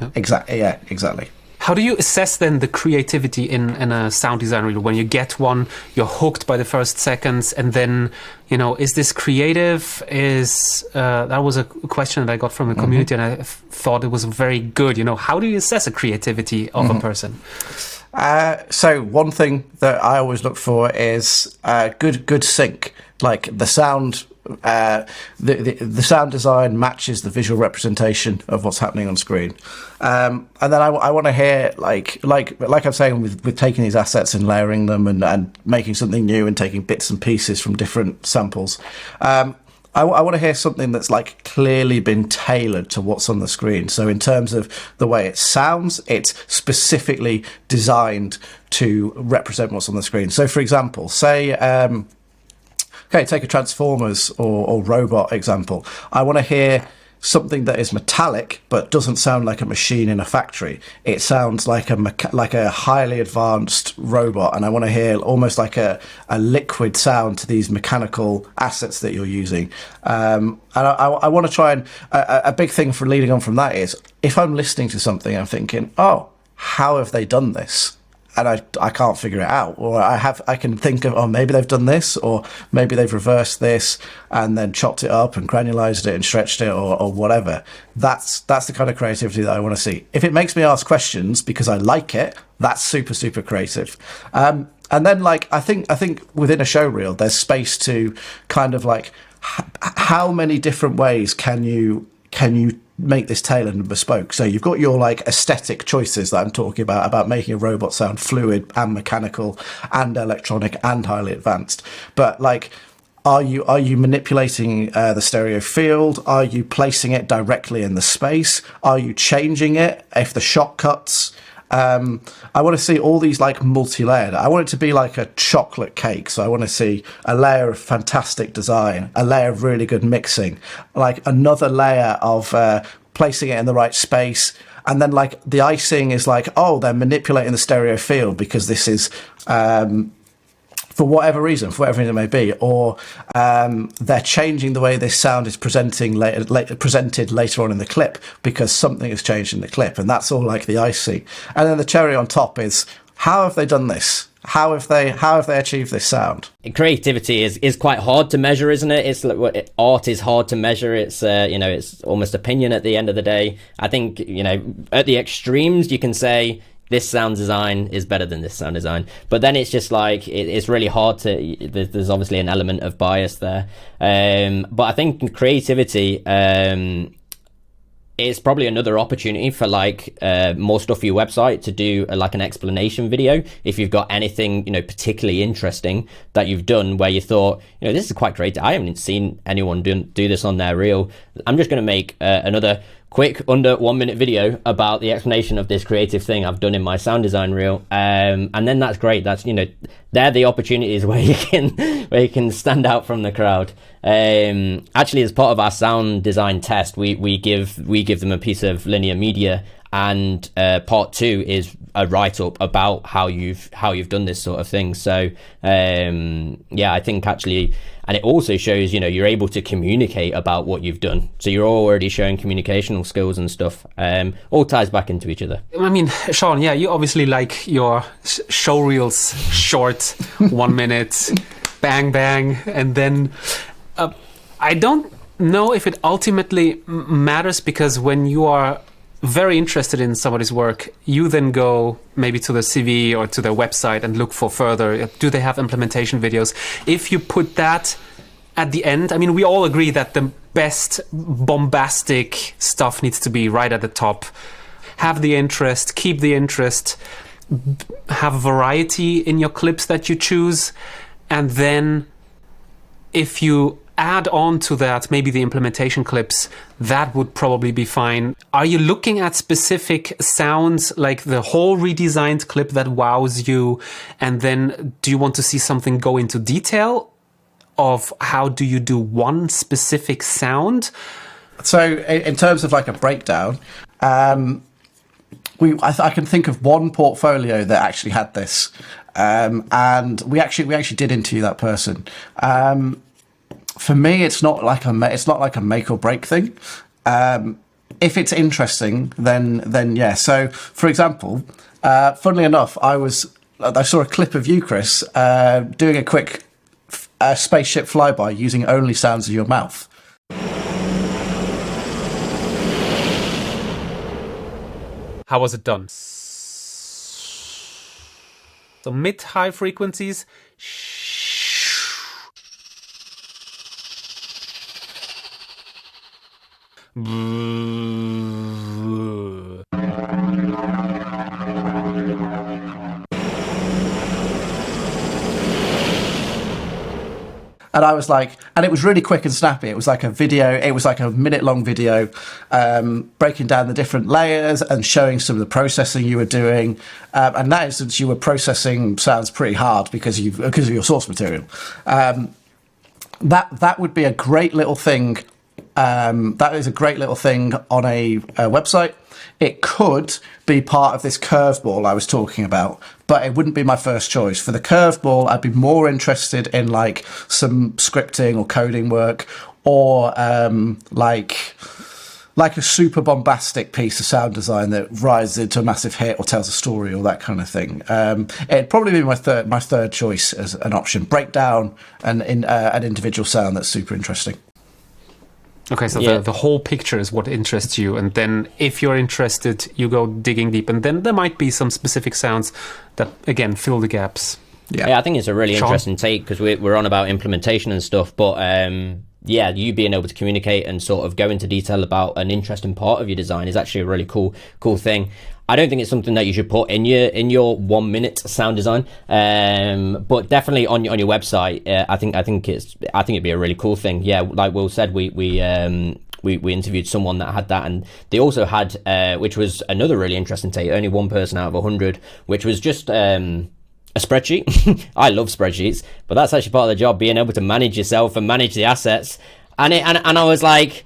Yeah. Exactly. How do you assess then the creativity in a sound design reel? When you get one, you're hooked by the first seconds, and then, is this creative? That was a question that I got from the community, and I thought it was very good. How do you assess a creativity of a person? So one thing that I always look for is good sync. Like the sound, the sound design matches the visual representation of what's happening on screen. And then I want to hear like I'm saying with taking these assets and layering them and making something new and taking bits and pieces from different samples. I want to hear something that's like clearly been tailored to what's on the screen. So in terms of the way it sounds, it's specifically designed to represent what's on the screen. So for example, say, okay, take a Transformers or robot example. I want to hear something that is metallic but doesn't sound like a machine in a factory. It sounds like a highly advanced robot, and I want to hear almost like a liquid sound to these mechanical assets that you're using. And I want to try and a big thing for leading on from that is if I'm listening to something, I'm thinking, oh, how have they done this? And I can't figure it out, or I can think of, maybe they've done this, or maybe they've reversed this and then chopped it up and granularized it and stretched it, or whatever. That's the kind of creativity that I want to see. If it makes me ask questions because I like it, that's super, super creative. And then like I think within a show reel, there's space to kind of like how many different ways can you make this tailored and bespoke. So you've got your like aesthetic choices that I'm talking about making a robot sound fluid and mechanical and electronic and highly advanced. But like, are you manipulating the stereo field? Are you placing it directly in the space? Are you changing it if the shot cuts? I want to see all these like multi-layered. I want it to be like a chocolate cake. So I want to see a layer of fantastic design, a layer of really good mixing, like another layer of placing it in the right space. And then like the icing is like, oh, they're manipulating the stereo field because this is, for whatever reason it may be, or they're changing the way this sound is presented later on in the clip because something has changed in the clip, and that's all like the icing. And then the cherry on top is, how have they done this? How have they achieved this sound? Creativity is quite hard to measure, isn't it? It's like, art is hard to measure. It's it's almost opinion at the end of the day. I think at the extremes you can say this sound design is better than this sound design, but then it's just like it's really hard to. There's obviously an element of bias there, but I think creativity is probably another opportunity for like more stuff for your website to do like an explanation video. If you've got anything particularly interesting that you've done where you thought this is quite creative, I haven't seen anyone do this on their reel, I'm just going to make another quick under 1 minute video about the explanation of this creative thing I've done in my sound design reel, and then that's great. That's they're the opportunities where you can stand out from the crowd. Actually, as part of our sound design test, we give them a piece of linear media, and part 2 is a write-up about how you've done this sort of thing. So I think actually, and it also shows you're able to communicate about what you've done, so you're already showing communicational skills and stuff. All ties back into each other. I mean, Sean, you obviously like your show reels short, 1 minute, bang bang, and then I don't know if it ultimately matters, because when you are very interested in somebody's work, you then go maybe to the CV or to their website and look for further. Do they have implementation videos? If you put that at the end, I mean, we all agree that the best bombastic stuff needs to be right at the top. Have the interest, keep the interest, have variety in your clips that you choose, and then if you add on to that maybe the implementation clips, that would probably be fine. Are you looking at specific sounds, like the whole redesigned clip that wows you, and then do you want to see something go into detail? of how do you do one specific sound? So in terms of like a breakdown, I can think of one portfolio that actually had this, and we actually did interview that person. For me, it's not like a make or break thing. If it's interesting, then yeah. So, for example, funnily enough, I saw a clip of you, Chris, doing a quick spaceship flyby using only sounds of your mouth. How was it done? So mid-high frequencies. And I was like, and it was really quick and snappy. It was like a video, it was like a minute-long video, breaking down the different layers and showing some of the processing you were doing. And that instance, you were processing sounds pretty hard because of your source material. That would be a great little thing. That is a great little thing on a website. It could be part of this curveball I was talking about, but it wouldn't be my first choice. For the curveball, I'd be more interested in like some scripting or coding work, or like a super bombastic piece of sound design that rises into a massive hit or tells a story or that kind of thing. It'd probably be my third choice as an option. Break down an individual sound that's super interesting. Okay, so the whole picture is what interests you, and then if you're interested, you go digging deep, and then there might be some specific sounds that, again, fill the gaps. Yeah, I think it's a really interesting take, because we're on about implementation and stuff, but you being able to communicate and sort of go into detail about an interesting part of your design is actually a really cool thing. I don't think it's something that you should put in your 1 minute sound design, but definitely on your website. I think it'd be a really cool thing. Yeah, like Will said, we interviewed someone that had that, and they also had, which was another really interesting take. Only one person out of 100, which was just a spreadsheet. I love spreadsheets, but that's actually part of the job, being able to manage yourself and manage the assets. And I was like,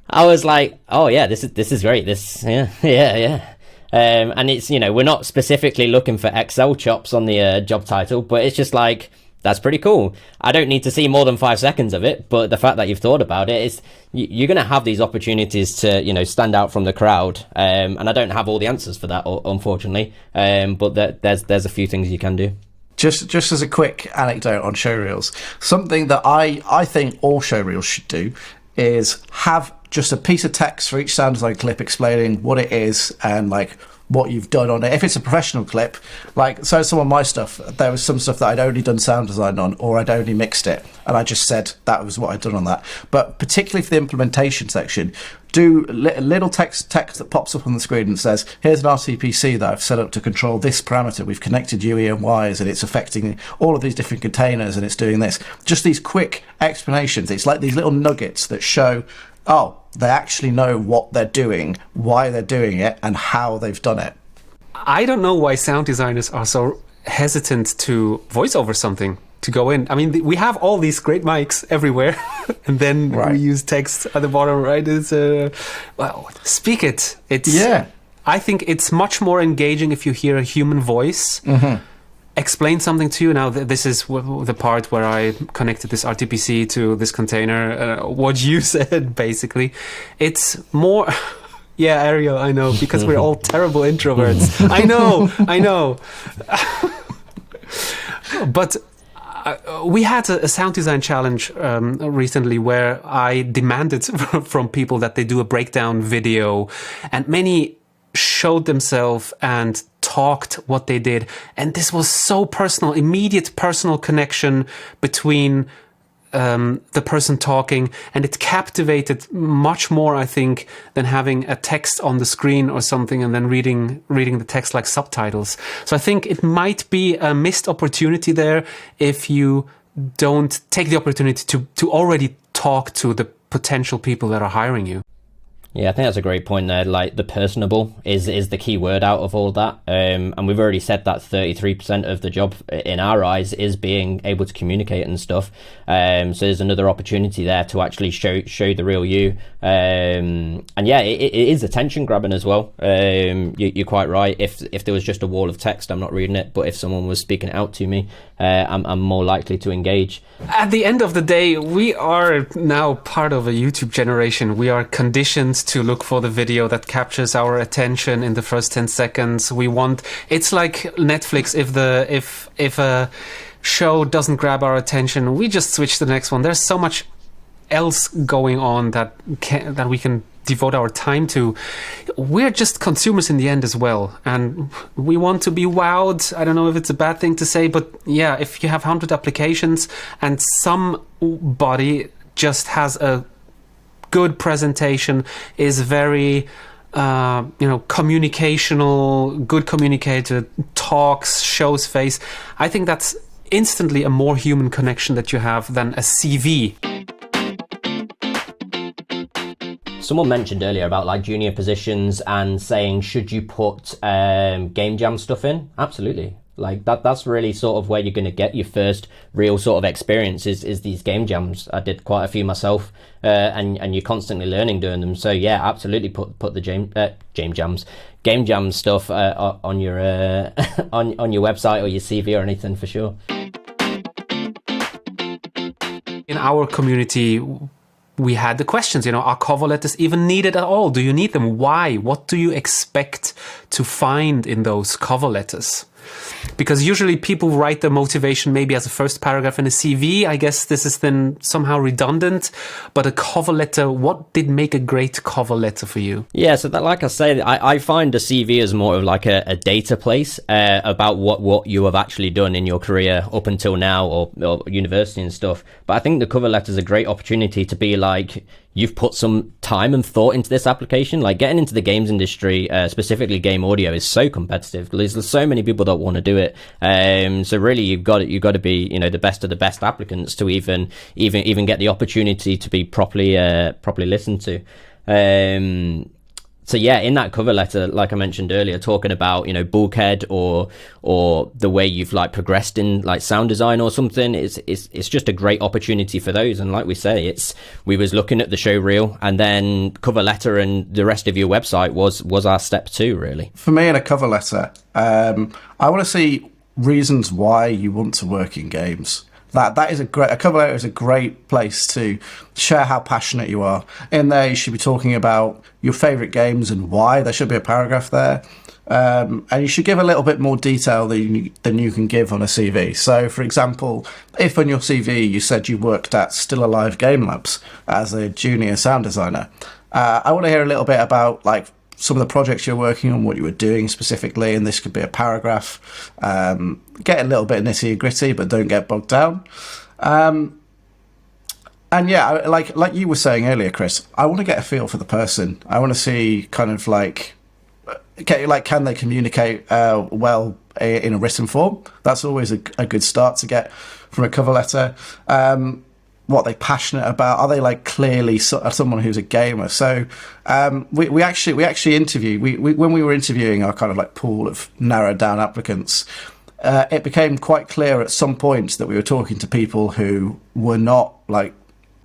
oh yeah, this is great. Yeah. And it's, we're not specifically looking for Excel chops on the job title, but it's just like, that's pretty cool. I don't need to see more than 5 seconds of it, but the fact that you've thought about it is, you're going to have these opportunities to, stand out from the crowd. And I don't have all the answers for that, unfortunately. But there's a few things you can do. Just as a quick anecdote on showreels, something that I think all showreels should do is have just a piece of text for each sound design clip explaining what it is and like what you've done on it. If it's a professional clip, like, so some of my stuff, there was some stuff that I'd only done sound design on, or I'd only mixed it, and I just said that was what I'd done on that. But particularly for the implementation section, do a little text that pops up on the screen and says, here's an RCPC that I've set up to control this parameter. We've connected UE and Ys, and it's affecting all of these different containers, and it's doing this. Just these quick explanations. It's like these little nuggets that show, oh, they actually know what they're doing, why they're doing it, and how they've done it. I don't know why sound designers are so hesitant to voice over something, to go in. I mean, we have all these great mics everywhere, and then we use text at the bottom, right? It's speak it. I think it's much more engaging if you hear a human voice explain something to you. Now, this is the part where I connected this RTPC to this container. What you said, basically. It's more... Yeah, Ariel, I know, because we're all terrible introverts. I know. But we had a sound design challenge recently where I demanded from people that they do a breakdown video, and many showed themselves and talked what they did. And this was so personal, immediate personal connection between the person talking, and it captivated much more, I think, than having a text on the screen or something and then reading the text like subtitles. So I think it might be a missed opportunity there if you don't take the opportunity to already talk to the potential people that are hiring you. Yeah, I think that's a great point there. Like, the personable is the key word out of all that. And we've already said that 33% of the job in our eyes is being able to communicate and stuff. So there's another opportunity there to actually show the real you. And yeah, it is attention grabbing as well. You're quite right. If there was just a wall of text, I'm not reading it. But if someone was speaking it out to me, I'm more likely to engage. At the end of the day, we are now part of a YouTube generation. We are conditioned to look for the video that captures our attention in the first 10 seconds. It's like Netflix. If a show doesn't grab our attention, we just switch to the next one. There's so much else going on that we can devote our time to. We're just consumers in the end as well, and we want to be wowed. I don't know if it's a bad thing to say, but yeah, if you have 100 applications and somebody just has a good presentation, is very communicational, good communicator, talks, shows face, I think that's instantly a more human connection that you have than a CV. Someone mentioned earlier about like junior positions and saying, should you put game jam stuff in? Absolutely. Like that's really sort of where you're going to get your first real sort of experience is these game jams. I did quite a few myself, and you're constantly learning doing them. So yeah, absolutely put the game jam stuff on your on your website or your CV or anything, for sure. In our community, we had the questions, are cover letters even needed at all? Do you need them? Why? What do you expect to find in those cover letters? Because usually people write their motivation maybe as a first paragraph in a CV. I guess this is then somehow redundant. But a cover letter, what did make a great cover letter for you? Yeah, so that, like I say, I find a CV as more of like a data place about what you have actually done in your career up until now, or university and stuff. But I think the cover letter is a great opportunity to be like, you've put some time and thought into this application. Like, getting into the games industry, specifically game audio, is so competitive. There's so many people that want to do it. So really, you've got to be, the best of the best applicants to even get the opportunity to be properly listened to. So yeah, in that cover letter, like I mentioned earlier, talking about, Bulkhead or the way you've like progressed in like sound design or something, it's just a great opportunity for those. And like we say, we was looking at the Showreel, and then cover letter and the rest of your website was our step 2, really. For me, in a cover letter, I want to see reasons why you want to work in games. That is a cover letter is a great place to share how passionate you are. In there, you should be talking about your favourite games and why. There should be a paragraph there. And you should give a little bit more detail than you can give on a CV. So, for example, if on your CV you said you worked at Still Alive Game Labs as a junior sound designer, I want to hear a little bit about like some of the projects you're working on, what you were doing specifically, and this could be a paragraph. Get a little bit nitty gritty, but don't get bogged down. And yeah, like you were saying earlier, Chris, I want to get a feel for the person. I want to see kind of like, can they communicate well in a written form? That's always a good start to get from a cover letter. What are they passionate about? Are they like clearly someone who's a gamer? So we actually interviewed, when we were interviewing our kind of like pool of narrowed down applicants, it became quite clear at some points that we were talking to people who were not like,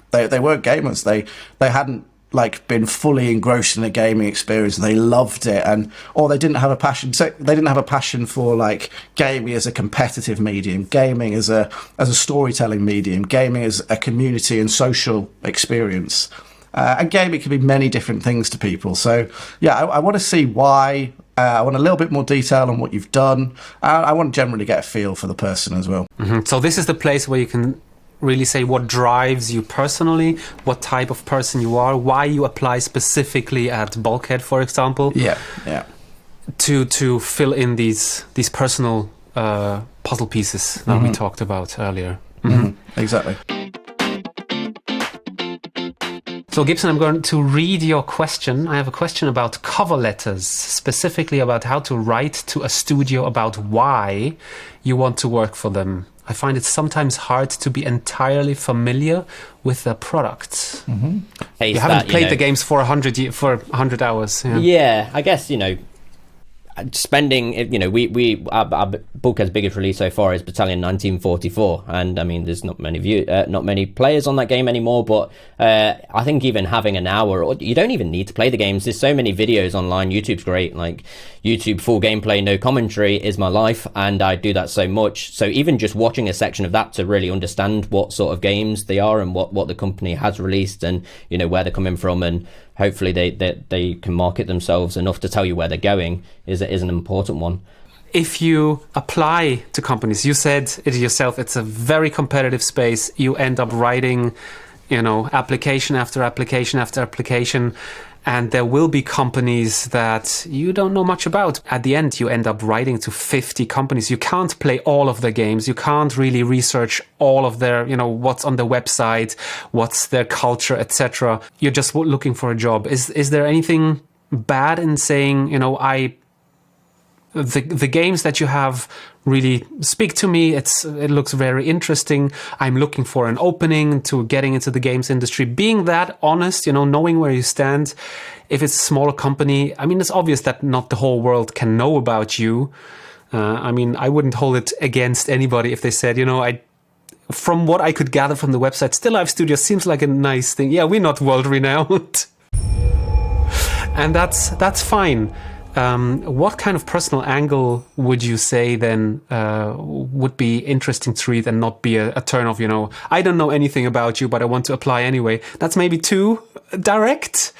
they weren't gamers. They hadn't like been fully engrossed in a gaming experience. They loved it, or they didn't have a passion. So they didn't have a passion for like gaming as a competitive medium, gaming as a storytelling medium, gaming as a community and social experience. And gaming can be many different things to people. So yeah, I want to see why. I want a little bit more detail on what you've done. I want to generally get a feel for the person as well. Mm-hmm. So this is the place where you can really say what drives you personally, what type of person you are, why you apply specifically at Bulkhead, for example. Yeah. To fill in these personal puzzle pieces that we talked about earlier. Exactly. So Gibson, I'm going to read your question. I have a question about cover letters, specifically about how to write to a studio about why you want to work for them. I find it sometimes hard to be entirely familiar with the products. Mm-hmm. You haven't played the games for 100 hours. Yeah, I guess, spending, our Bulkhead's biggest release so far is Battalion 1944, and I mean there's not many players on that game anymore, but I think even having an hour, or you don't even need to play the games, there's so many videos online. YouTube's great, like YouTube full gameplay no commentary is my life, and I do that so much. So even just watching a section of that to really understand what sort of games they are and what the company has released, and where they're coming from, and hopefully they can market themselves enough to tell you where they're going is an important one. If you apply to companies, you said it yourself, it's a very competitive space. You end up writing, application after application after application, and there will be companies that you don't know much about. At the end, you end up writing to 50 companies. You can't play all of their games. You can't really research all of their, what's on their website, what's their culture, etc. You're just looking for a job. Is there anything bad in saying, the games that you have really speak to me. It looks very interesting. I'm looking for an opening to getting into the games industry. Being that honest, knowing where you stand. If it's a smaller company, I mean, it's obvious that not the whole world can know about you. I wouldn't hold it against anybody if they said, from what I could gather from the website, Still Life Studios seems like a nice thing. Yeah, we're not world renowned. And that's fine. What kind of personal angle would you say then would be interesting to read and not be a turn off? I don't know anything about you, but I want to apply anyway. That's maybe too direct.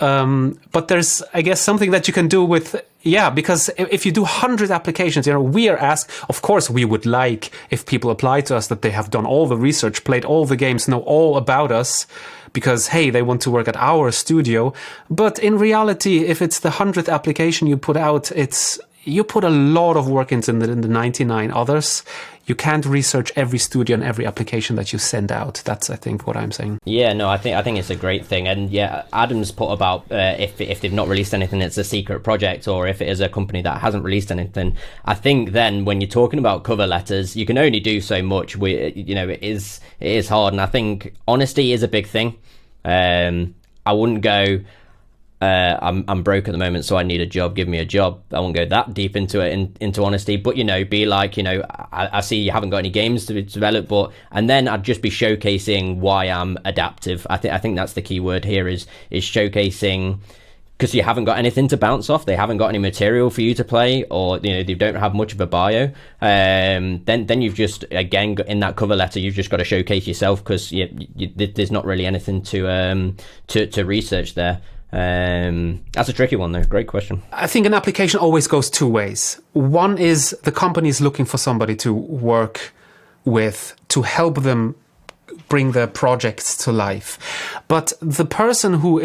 But there's, I guess, something that you can do with, because if you do 100 applications, we are asked, of course, we would like if people apply to us that they have done all the research, played all the games, know all about us, because, hey, they want to work at our studio. But in reality, if it's the 100th application you put out, you put a lot of work into the 99 others. You can't research every studio and every application that you send out. That's, I think, what I'm saying. Yeah, no, I think it's a great thing. And yeah, Adam's put about if they've not released anything, it's a secret project, or if it is a company that hasn't released anything. I think then when you're talking about cover letters, you can only do so much. It is hard, and I think honesty is a big thing. I wouldn't go, I'm broke at the moment, so I need a job, give me a job. I won't go that deep into it, into honesty, but be like, I see you haven't got any games to develop, and then I'd just be showcasing why I'm adaptive. I think that's the key word here is showcasing, because you haven't got anything to bounce off, they haven't got any material for you to play, or they don't have much of a bio. Then you've just, again, in that cover letter, you've just got to showcase yourself, because there's not really anything to research there. That's a tricky one though. Great question. I think an application always goes two ways. One is the company is looking for somebody to work with, to help them bring their projects to life. But the person who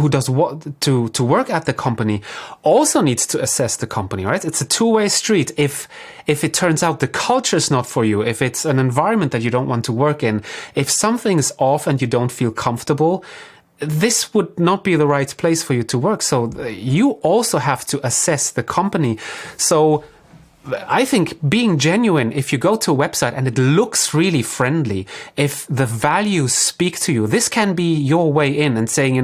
does what to work at the company also needs to assess the company, right? It's a two-way street. If it turns out the culture is not for you, if it's an environment that you don't want to work in, if something's off and you don't feel comfortable, this would not be the right place for you to work. So you also have to assess the company. So I think being genuine, if you go to a website and it looks really friendly, if the values speak to you, this can be your way in and saying,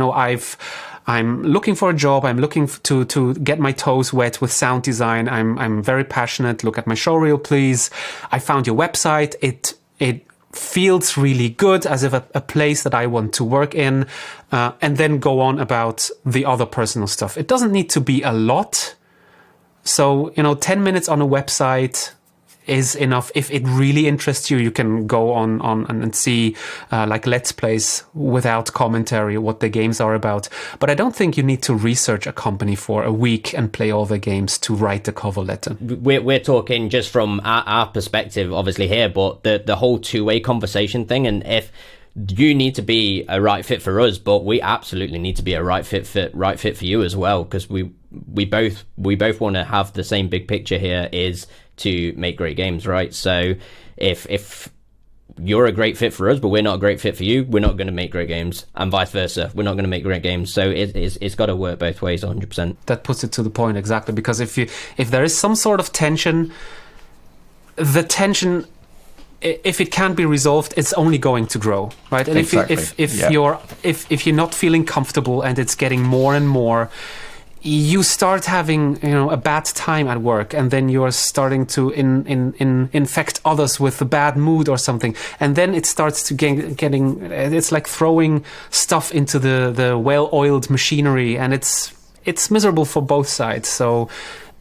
I'm looking for a job. I'm looking to get my toes wet with sound design. I'm very passionate. Look at my showreel, please. I found your website. It feels really good, as if a place that I want to work in, and then go on about the other personal stuff. It doesn't need to be a lot. So, 10 minutes on a website is enough. If it really interests you, you can go on and see like Let's Plays without commentary, what the games are about. But I don't think you need to research a company for a week and play all the games to write the cover letter. We're talking just from our perspective, obviously, here, but the whole two-way conversation thing. And if you need to be a right fit for us, but we absolutely need to be a right fit for you as well, because we both want to have the same big picture here, is to make great games, right? So if you're a great fit for us, but we're not a great fit for you. We're not going to make great games, and vice versa. We're not going to make great games. So it's got to work both ways, 100%. That puts it to the point, exactly. Because if there is some sort of tension, the tension, if it can't be resolved, it's only going to grow, right? And exactly. if you're not feeling comfortable and it's getting more and more, you start having a bad time at work, and then you're starting to infect others with a bad mood or something, and then it starts to getting it's like throwing stuff into the well-oiled machinery, and it's miserable for both sides. So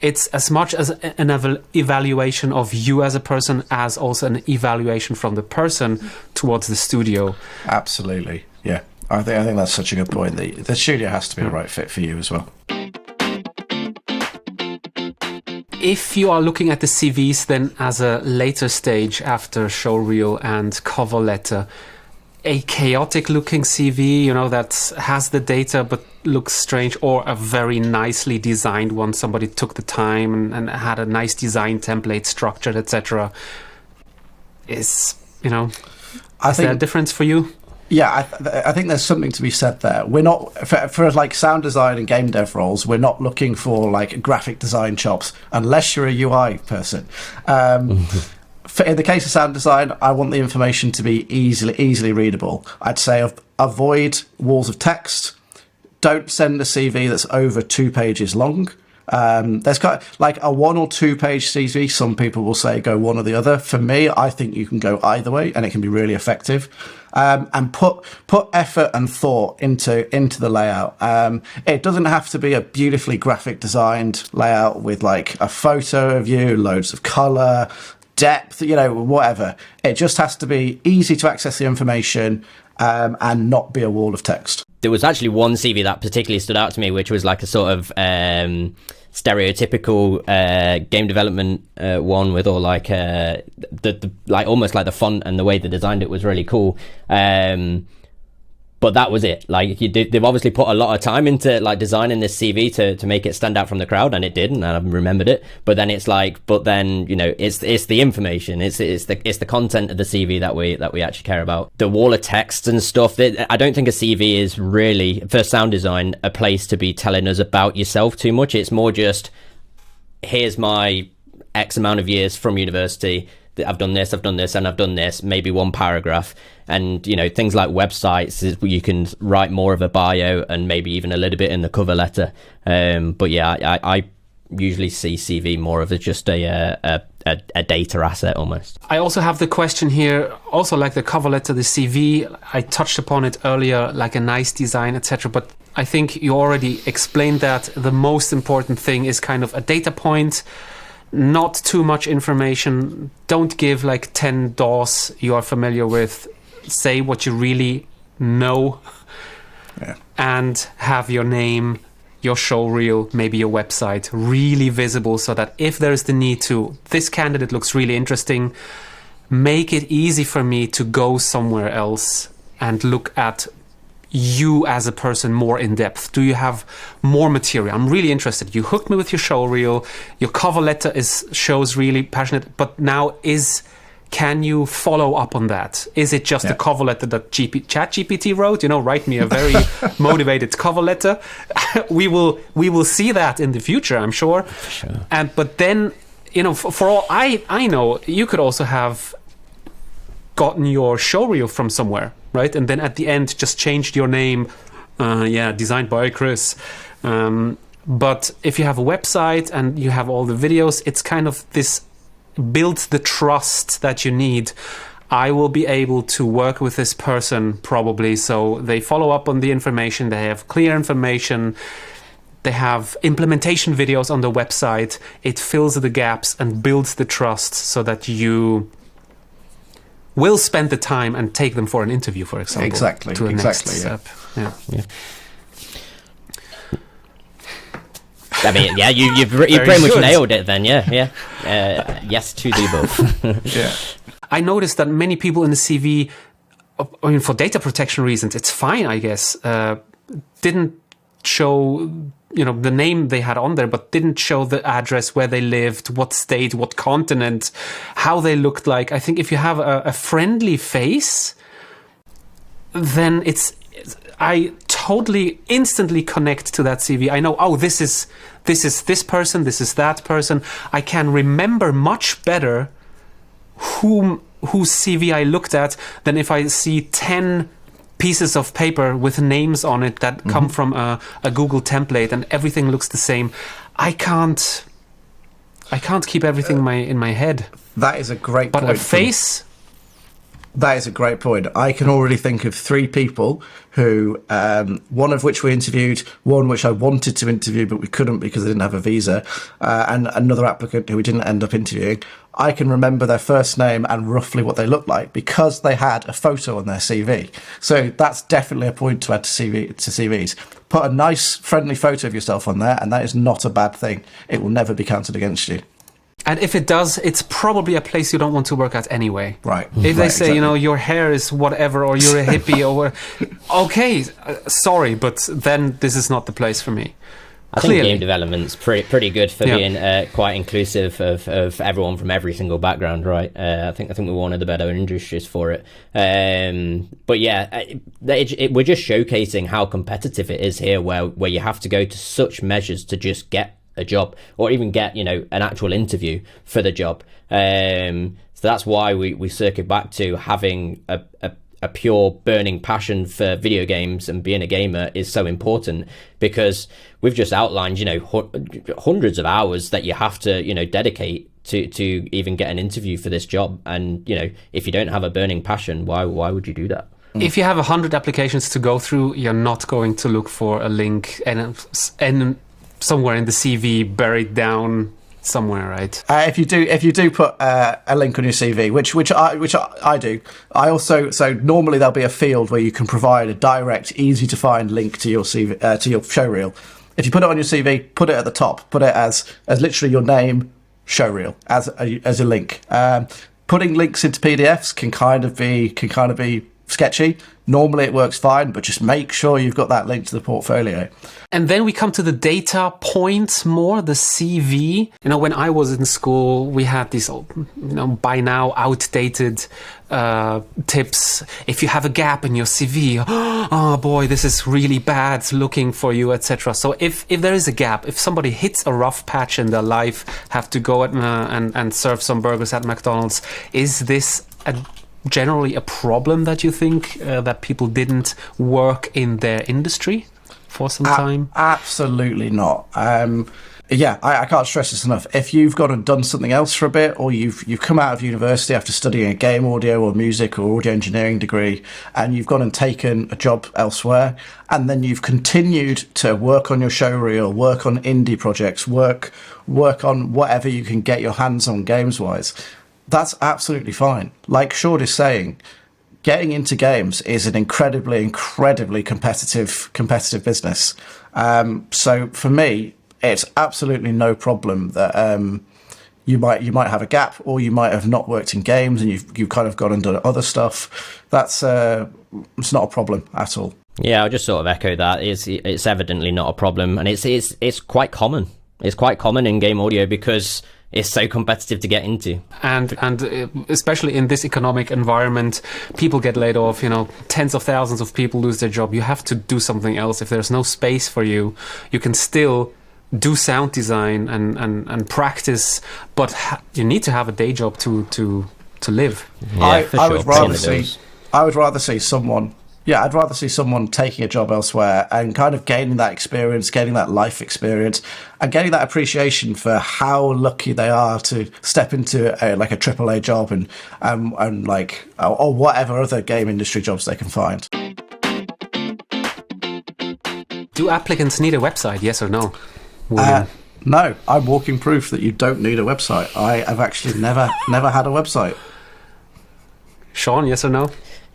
it's as much as an evaluation of you as a person as also an evaluation from the person towards the studio. Absolutely, yeah. I think that's such a good point. The studio has to be the right fit for you as well. If you are looking at the CVs, then as a later stage after showreel and cover letter, a chaotic looking CV, that has the data but looks strange, or a very nicely designed one, somebody took the time and had a nice design template structured, etc. Is there a difference for you? Yeah, I think there's something to be said there. We're not for like sound design and game dev roles. We're not looking for like graphic design chops, unless you're a UI person. In the case of sound design, I want the information to be easily readable. I'd say avoid walls of text. Don't send a CV that's over 2 pages long. There's kind of like a 1 or 2 page CV. Some people will say go one or the other. For me, I think you can go either way, and it can be really effective. And put effort and thought into the layout. It doesn't have to be a beautifully graphic designed layout with like a photo of you, loads of color, depth, whatever. It just has to be easy to access the information, and not be a wall of text. There was actually one CV that particularly stood out to me, which was like a sort of stereotypical game development one with all like the like almost like the font and the way they designed it was really cool. But that was it. Like they've obviously put a lot of time into like designing this CV to make it stand out from the crowd, and it did, and I remembered it. But then it's the information, it's the content of the CV that we actually care about. The wall of text and stuff. I don't think a CV is really, for sound design, a place to be telling us about yourself too much. It's more just, here's my X amount of years from university. I've done this, and I've done this, maybe one paragraph. And, things like websites, you can write more of a bio and maybe even a little bit in the cover letter. But yeah, I usually see CV more of just a data asset almost. I also have the question here, also like the cover letter, the CV, I touched upon it earlier, like a nice design, etc. But I think you already explained that the most important thing is kind of a data point, not too much information. Don't give like 10 DAWs you are familiar with. Say what you really know, and have your name, your showreel, maybe your website really visible, so that if there's the need to, this candidate looks really interesting, make it easy for me to go somewhere else and look at you as a person more in depth. Do you have more material? I'm really interested. You hooked me with your showreel. Your cover letter shows really passionate, but now can you follow up on that? Is it just a cover letter that ChatGPT wrote? Write me a very motivated cover letter. We will see that in the future, I'm sure. Sure. But then, for all I know, you could also have gotten your showreel from somewhere, right? And then at the end, just changed your name. Designed by Chris. But if you have a website and you have all the videos, it's kind of this builds the trust that you need. I will be able to work with this person probably, so they follow up on the information, they have clear information, they have implementation videos on the website. It fills the gaps and builds the trust so that you will spend the time and take them for an interview, for example. Exactly. To the next step. Yeah. I mean, yeah, you've pretty much nailed it then, yeah. Yes to the above. Yeah. I noticed that many people in the CV, for data protection reasons, it's fine, I guess, didn't show the name they had on there, but didn't show the address, where they lived, what state, what continent, how they looked like. I think if you have a friendly face, then I totally instantly connect to that CV. I know, this is this person, this is that person. I can remember much better whose CV I looked at than if I see 10 pieces of paper with names on it that come from a Google template and everything looks the same. I can't keep everything in my head. That is a great but point. But a face... That is a great point. I can already think of 3 people who, one of which we interviewed, one which I wanted to interview but we couldn't because they didn't have a visa, and another applicant who we didn't end up interviewing. I can remember their first name and roughly what they looked like because they had a photo on their CV. So that's definitely a point to add to CVs. Put a nice, friendly photo of yourself on there, and that is not a bad thing. It will never be counted against you. And if it does, it's probably a place you don't want to work at anyway. Right. If they say, exactly, your hair is whatever, or you're a hippie, or... Okay, sorry, but then this is not the place for me. I think game development's pretty good for being quite inclusive of everyone from every single background, right? I think we're one of the better industries for it. But yeah, we're just showcasing how competitive it is here, where you have to go to such measures to just get a job, or even get an actual interview for the job. So that's why we circuit back to having a pure burning passion for video games and being a gamer is so important, because we've just outlined hundreds of hours that you have to dedicate to even get an interview for this job. And if you don't have a burning passion, why would you do that? If you have 100 applications to go through, you're not going to look for a link and somewhere in the CV buried down somewhere, right? If you do put a link on your CV, which I do, I also, so normally there'll be a field where you can provide a direct, easy to find link to your CV, to your Showreel. If you put it on your CV, put it at the top, put it as literally your name, Showreel, as a link. Putting links into PDFs can kind of be sketchy. Normally it works fine, but just make sure you've got that link to the portfolio. And then we come to the data points more, the CV. When I was in school, we had these, by now outdated tips. If you have a gap in your CV, oh boy, this is really bad looking for you, etc. So if there is a gap, if somebody hits a rough patch in their life, have to go and serve some burgers at McDonald's, is this generally a problem that you think that people didn't work in their industry for some time? Absolutely not. I can't stress this enough. If you've gone and done something else for a bit, or you've come out of university after studying a game audio or music or audio engineering degree, and you've gone and taken a job elsewhere, and then you've continued to work on your showreel, work on indie projects, work on whatever you can get your hands on games-wise, that's absolutely fine. Like Shord is saying, getting into games is an incredibly, incredibly competitive business. So for me, it's absolutely no problem that you might have a gap, or you might have not worked in games and you've kind of gone and done other stuff. That's it's not a problem at all. Yeah, I'll just sort of echo that. It's evidently not a problem, and it's quite common. It's quite common in game audio because it's so competitive to get into. And especially in this economic environment, people get laid off, tens of thousands of people lose their job. You have to do something else. If there's no space for you, you can still do sound design and practice, but you need to have a day job to live. Yeah, I would rather see someone... Yeah, I'd rather see someone taking a job elsewhere and kind of gaining that experience, getting that life experience, and getting that appreciation for how lucky they are to step into a AAA job or whatever other game industry jobs they can find. Do applicants need a website? Yes or no? William? No, I'm walking proof that you don't need a website. I have actually never had a website. Sean, yes or no?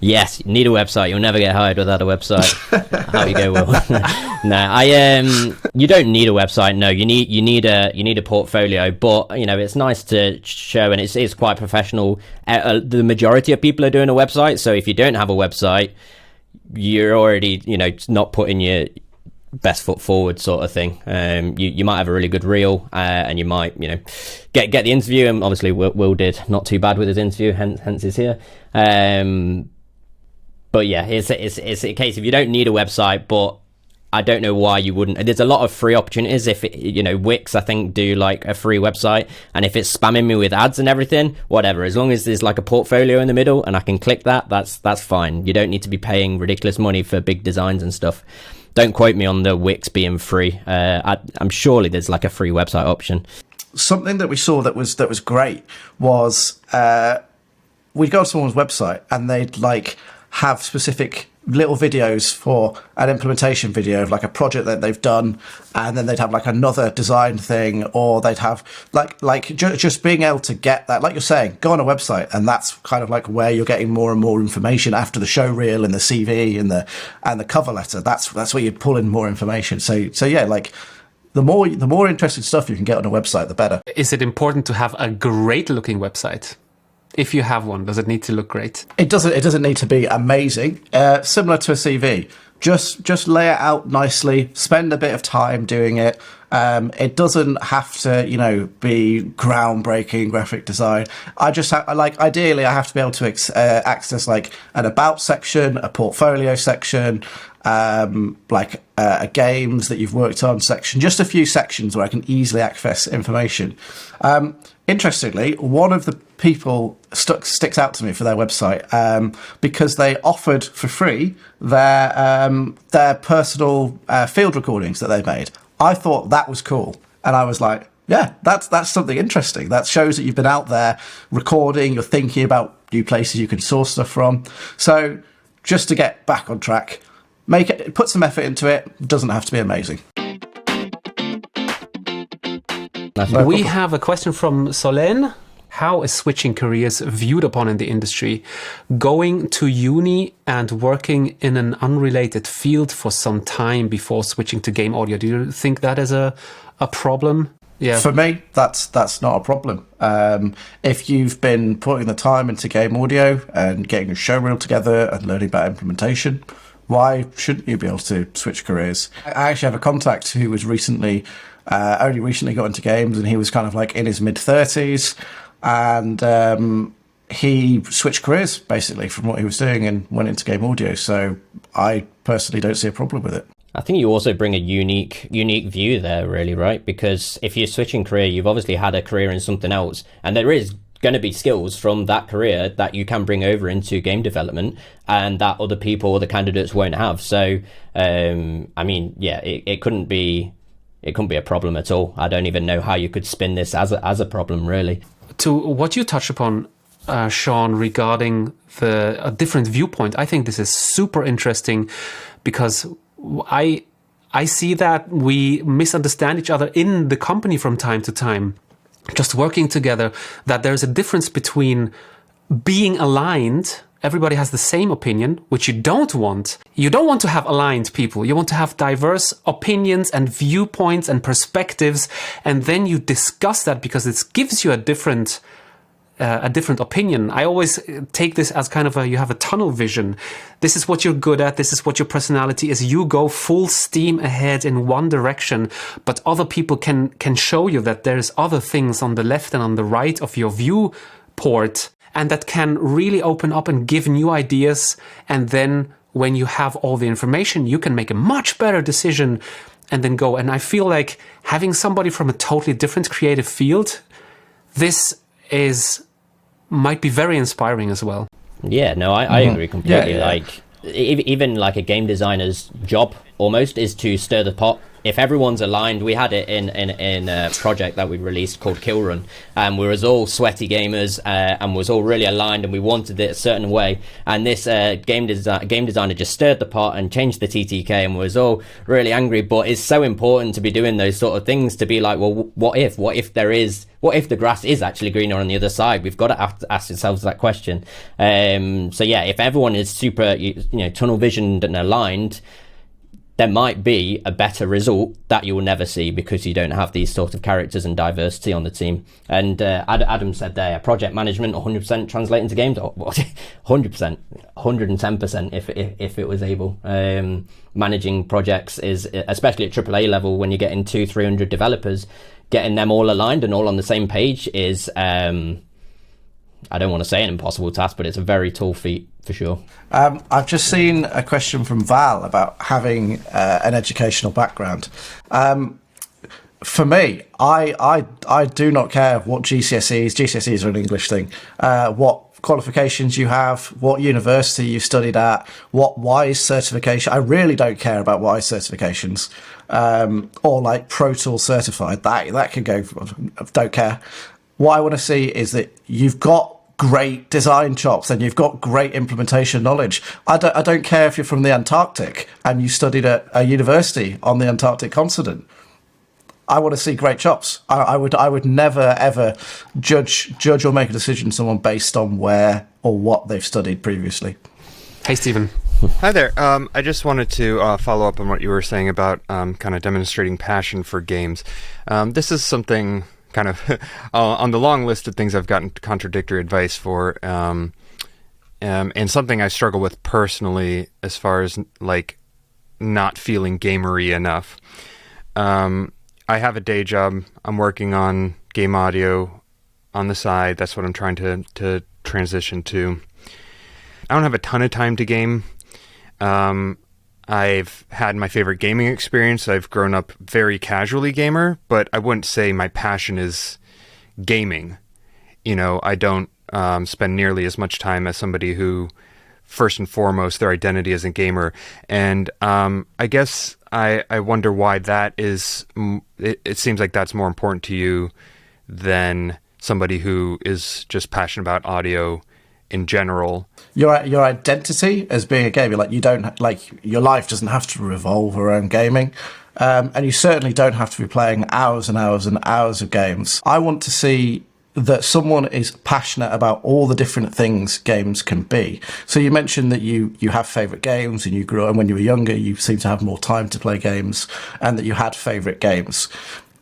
Yes, you need a website. You'll never get hired without a website. Out you go, Will. You don't need a website. No, you need a portfolio. But it's nice to show, and it's quite professional. The majority of people are doing a website. So if you don't have a website, you're already not putting best foot forward sort of thing. You might have a really good reel, and you might, get the interview, and obviously Will did not too bad with his interview, hence he's here. But yeah, it's a case of you don't need a website, but I don't know why you wouldn't. There's a lot of free opportunities. If Wix, I think, do like a free website, and if it's spamming me with ads and everything, whatever, as long as there's like a portfolio in the middle and I can click that's fine. You don't need to be paying ridiculous money for big designs and stuff. Don't quote me on the Wix being free. I'm surely there's like a free website option. Something that we saw that was great was we'd go to someone's website and they'd like have specific little videos for an implementation video of like a project that they've done, and then they'd have like another design thing, or they'd have just being able to get that, like you're saying, go on a website, and that's kind of like where you're getting more and more information after the show reel and the CV and the cover letter. That's where you pull in more information. So yeah, like the more interesting stuff you can get on a website, the better. Is it important to have a great looking website? If you have one, does it need to look great? It doesn't need to be amazing. Similar to a CV, just lay it out nicely. Spend a bit of time doing it. It doesn't have to, be groundbreaking graphic design. Ideally, I have to be able to access like an about section, a portfolio section, a games that you've worked on section, just a few sections where I can easily access information. Interestingly, one of the people sticks out to me for their website because they offered for free their personal field recordings that they made. I thought that was cool, and I was like, yeah, that's something interesting. That shows that you've been out there recording, you're thinking about new places you can source stuff from. So just to get back on track, put some effort into it. Doesn't have to be amazing. We have a question from Solène. How is switching careers viewed upon in the industry? Going to uni and working in an unrelated field for some time before switching to game audio. Do you think that is a problem? Yeah. For me, that's not a problem. If you've been putting the time into game audio and getting a showreel together and learning about implementation, why shouldn't you be able to switch careers? I actually have a contact who was only recently got into games, and he was kind of like in his mid-30s, and he switched careers basically from what he was doing and went into game audio. So I personally don't see a problem with it. I think you also bring a unique view there, really, right? Because if you're switching career, you've obviously had a career in something else, and there is going to be skills from that career that you can bring over into game development and that other people or the candidates won't have. So, it couldn't be a problem at all. I don't even know how you could spin this as a problem, really. To what you touched upon, Sean, regarding a different viewpoint, I think this is super interesting because I see that we misunderstand each other in the company from time to time. Just working together, that there's a difference between being aligned. Everybody has the same opinion, which you don't want. You don't want to have aligned people. You want to have diverse opinions and viewpoints and perspectives. And then you discuss that because it gives you a different opinion. I always take this as kind of you have a tunnel vision. This is what you're good at. This is what your personality is. You go full steam ahead in one direction, but other people can show you that there's other things on the left and on the right of your viewport, and that can really open up and give new ideas. And then when you have all the information, you can make a much better decision and then go. And I feel like having somebody from a totally different creative field, this might be very inspiring as well. Yeah, no, I agree completely. Yeah. Like even like a game designer's job almost is to stir the pot. If everyone's aligned, we had it in a project that we released called Kill Run, and we was all sweaty gamers and was all really aligned, and we wanted it a certain way. And this game designer just stirred the pot and changed the TTK, and was all really angry. But it's so important to be doing those sort of things, to be like, well, what if the grass is actually greener on the other side? We've got to ask ourselves that question. So yeah, if everyone is super, tunnel visioned and aligned, there might be a better result that you will never see because you don't have these sort of characters and diversity on the team. And Adam said there, project management 100% translate into games. 100%, 110% if it was able. Managing projects is, especially at AAA level, when you're getting 200-300 developers, getting them all aligned and all on the same page is, I don't want to say an impossible task, but it's a very tall feat for sure. I've just seen a question from Val about having an educational background. For me, I do not care what GCSEs are an English thing, what qualifications you have, what university you studied at, what WISE certification. I really don't care about WISE certifications, or like Pro Tools certified. That can go. Don't care. What I want to see is that you've got great design chops and you've got great implementation knowledge. I don't care if you're from the Antarctic and you studied at a university on the Antarctic continent. I want to see great chops. I would never ever judge or make a decision on someone based on where or what they've studied previously. Hey, Stephen. Hi there. I just wanted to follow up on what you were saying about kind of demonstrating passion for games. This is something kind of on the long list of things I've gotten contradictory advice for, and something I struggle with personally as far as like not feeling gamery enough. I have a day job. I'm working on game audio on the side. That's what I'm trying to transition to. I don't have a ton of time to game. I've had my favorite gaming experience. I've grown up very casually gamer, but I wouldn't say my passion is gaming. You know, I don't spend nearly as much time as somebody who, first and foremost, their identity is a gamer. And I guess I wonder why that is. It seems like that's more important to you than somebody who is just passionate about audio in general. Your identity as being a gamer, like you don't like your life doesn't have to revolve around gaming, and you certainly don't have to be playing hours and hours and hours of games. I want to see that someone is passionate about all the different things games can be. So you mentioned that you have favourite games and you grew up, and when you were younger you seemed to have more time to play games and that you had favourite games.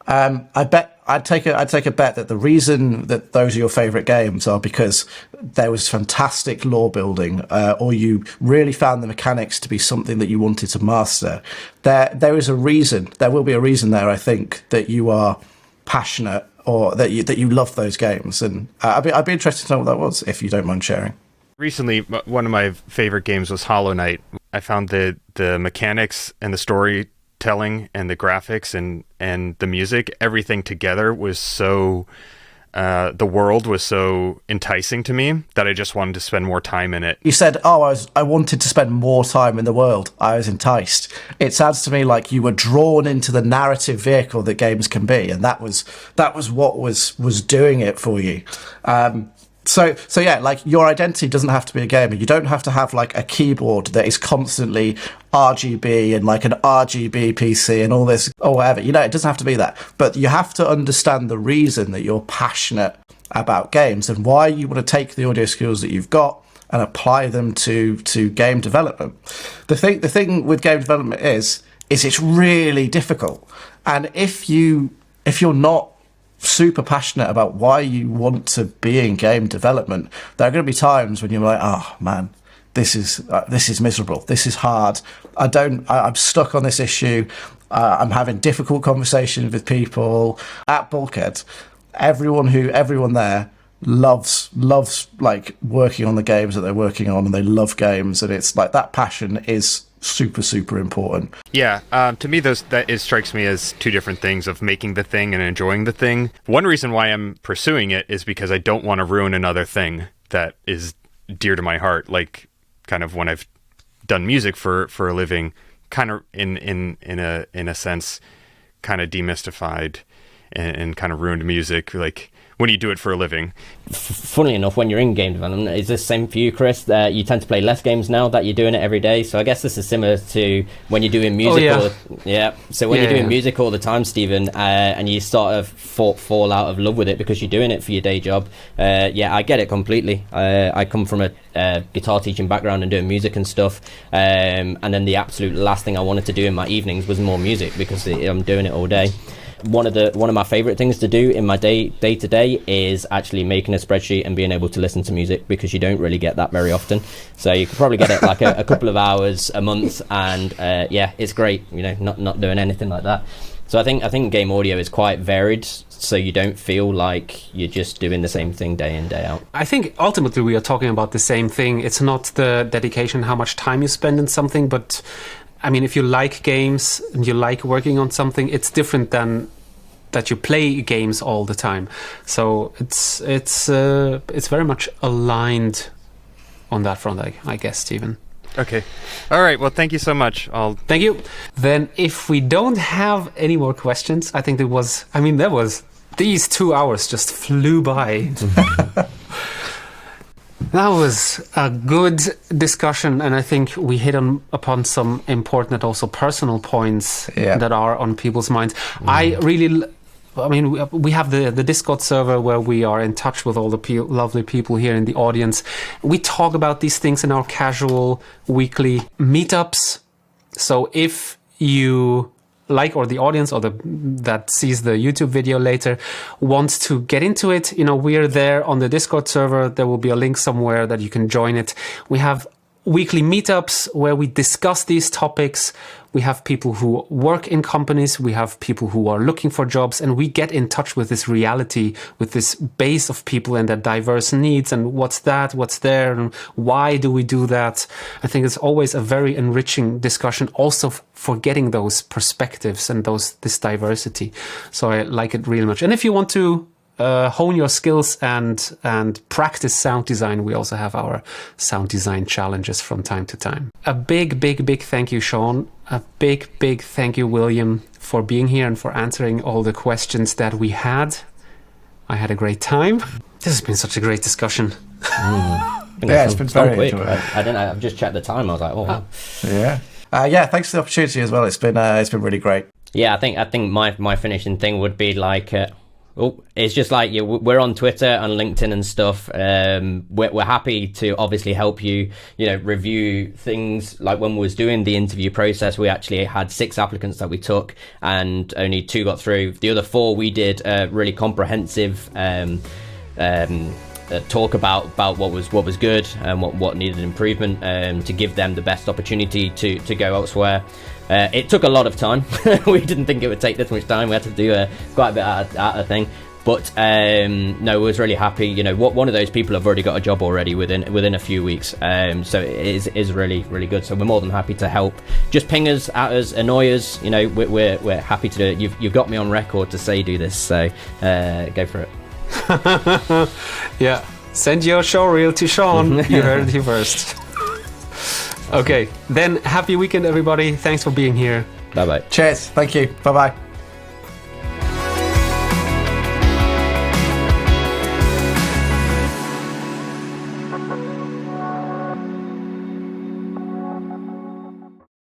I bet I'd take a bet that the reason that those are your favourite games are because there was fantastic lore building, or you really found the mechanics to be something that you wanted to master. There is a reason. There will be a reason there, I think, that you are passionate or that you love those games. And I'd be interested to know what that was, if you don't mind sharing. Recently, one of my favorite games was Hollow Knight. I found the mechanics and the storytelling and the graphics and the music, everything together was so the world was so enticing to me that I just wanted to spend more time in it. You said, I wanted to spend more time in the world. I was enticed. It sounds to me like you were drawn into the narrative vehicle that games can be, and that was what was doing it for you. So yeah, like your identity doesn't have to be a gamer. You don't have to have like a keyboard that is constantly RGB and like an RGB PC and all this or whatever. You know, it doesn't have to be that. But you have to understand the reason that you're passionate about games and why you want to take the audio skills that you've got and apply them to game development. The thing with game development is it's really difficult. And if you're not super passionate about why you want to be in game development, there are going to be times when you're like, oh man, this is miserable, this is hard, I'm stuck on this issue, I'm having difficult conversations with people. At Bulkhead, everyone there loves like working on the games that they're working on, and they love games, and it's like that passion is super important. Yeah, to me it strikes me as two different things of making the thing and enjoying the thing. One reason why I'm pursuing it is because I don't want to ruin another thing that is dear to my heart, like kind of when I've done music for a living, kind of in a sense kind of demystified and kind of ruined music, like when you do it for a living. Funnily enough, when you're in game development, is this same for you, Chris? You tend to play less games now that you're doing it every day. So I guess this is similar to when you're doing music. So when you're doing music all the time, Stephen, and you sort of fall out of love with it because you're doing it for your day job. I get it completely. I come from a guitar teaching background and doing music and stuff. And then the absolute last thing I wanted to do in my evenings was more music because I'm doing it all day. One of my favorite things to do in my day to day is actually making a spreadsheet and being able to listen to music, because you don't really get that very often. So you can probably get it like a couple of hours a month, and it's great. Not doing anything like that. So I think game audio is quite varied, so you don't feel like you're just doing the same thing day in, day out. I think ultimately we are talking about the same thing. It's not the dedication, how much time you spend in something, but I mean, if you like games and you like working on something, it's different than that you play games all the time. So it's very much aligned on that front, I guess, Stephen. Okay. All right. Well, thank you so much. Thank you. Then if we don't have any more questions, I think these 2 hours just flew by. That was a good discussion, and I think we hit upon some important and also personal points that are on people's minds. We have the Discord server where we are in touch with all the lovely people here in the audience. We talk about these things in our casual weekly meetups. So if you or the audience that sees the YouTube video later wants to get into it, we're there on the Discord server. There will be a link somewhere that you can join it. We have weekly meetups where we discuss these topics. We have people who work in companies. We have people who are looking for jobs, and we get in touch with this reality, with this base of people and their diverse needs, and what's there, and why do we do that? I think it's always a very enriching discussion, also for getting those perspectives and this diversity. So I like it really much. And if you want to hone your skills and practice sound design, we also have our sound design challenges from time to time. A big thank you, Sean. A big thank you, William, for being here and for answering all the questions that we had. I had a great time. This has been such a great discussion. It's been very enjoyable. I've just checked the time. I was like, oh, wow. Thanks for the opportunity as well. It's been really great. Yeah, I think my finishing thing would be like, it's just like we're on Twitter and LinkedIn and stuff. We're happy to obviously help you, review things. Like when we was doing the interview process, we actually had 6 applicants that we took, and only 2 got through. The other 4, we did a really comprehensive talk about what was good and what needed improvement, to give them the best opportunity to go elsewhere. It took a lot of time. We didn't think it would take this much time. We had to do quite a bit out of thing. But no, we was really happy. One of those people have already got a job already within a few weeks. So it is really, really good. So we're more than happy to help. Just ping us, at us, annoy us. We're happy to do it. You've got me on record to say do this. So go for it. Yeah. Send your showreel to Sean. You heard it here first. Okay, then happy weekend, everybody. Thanks for being here. Bye-bye. Cheers. Thank you. Bye-bye.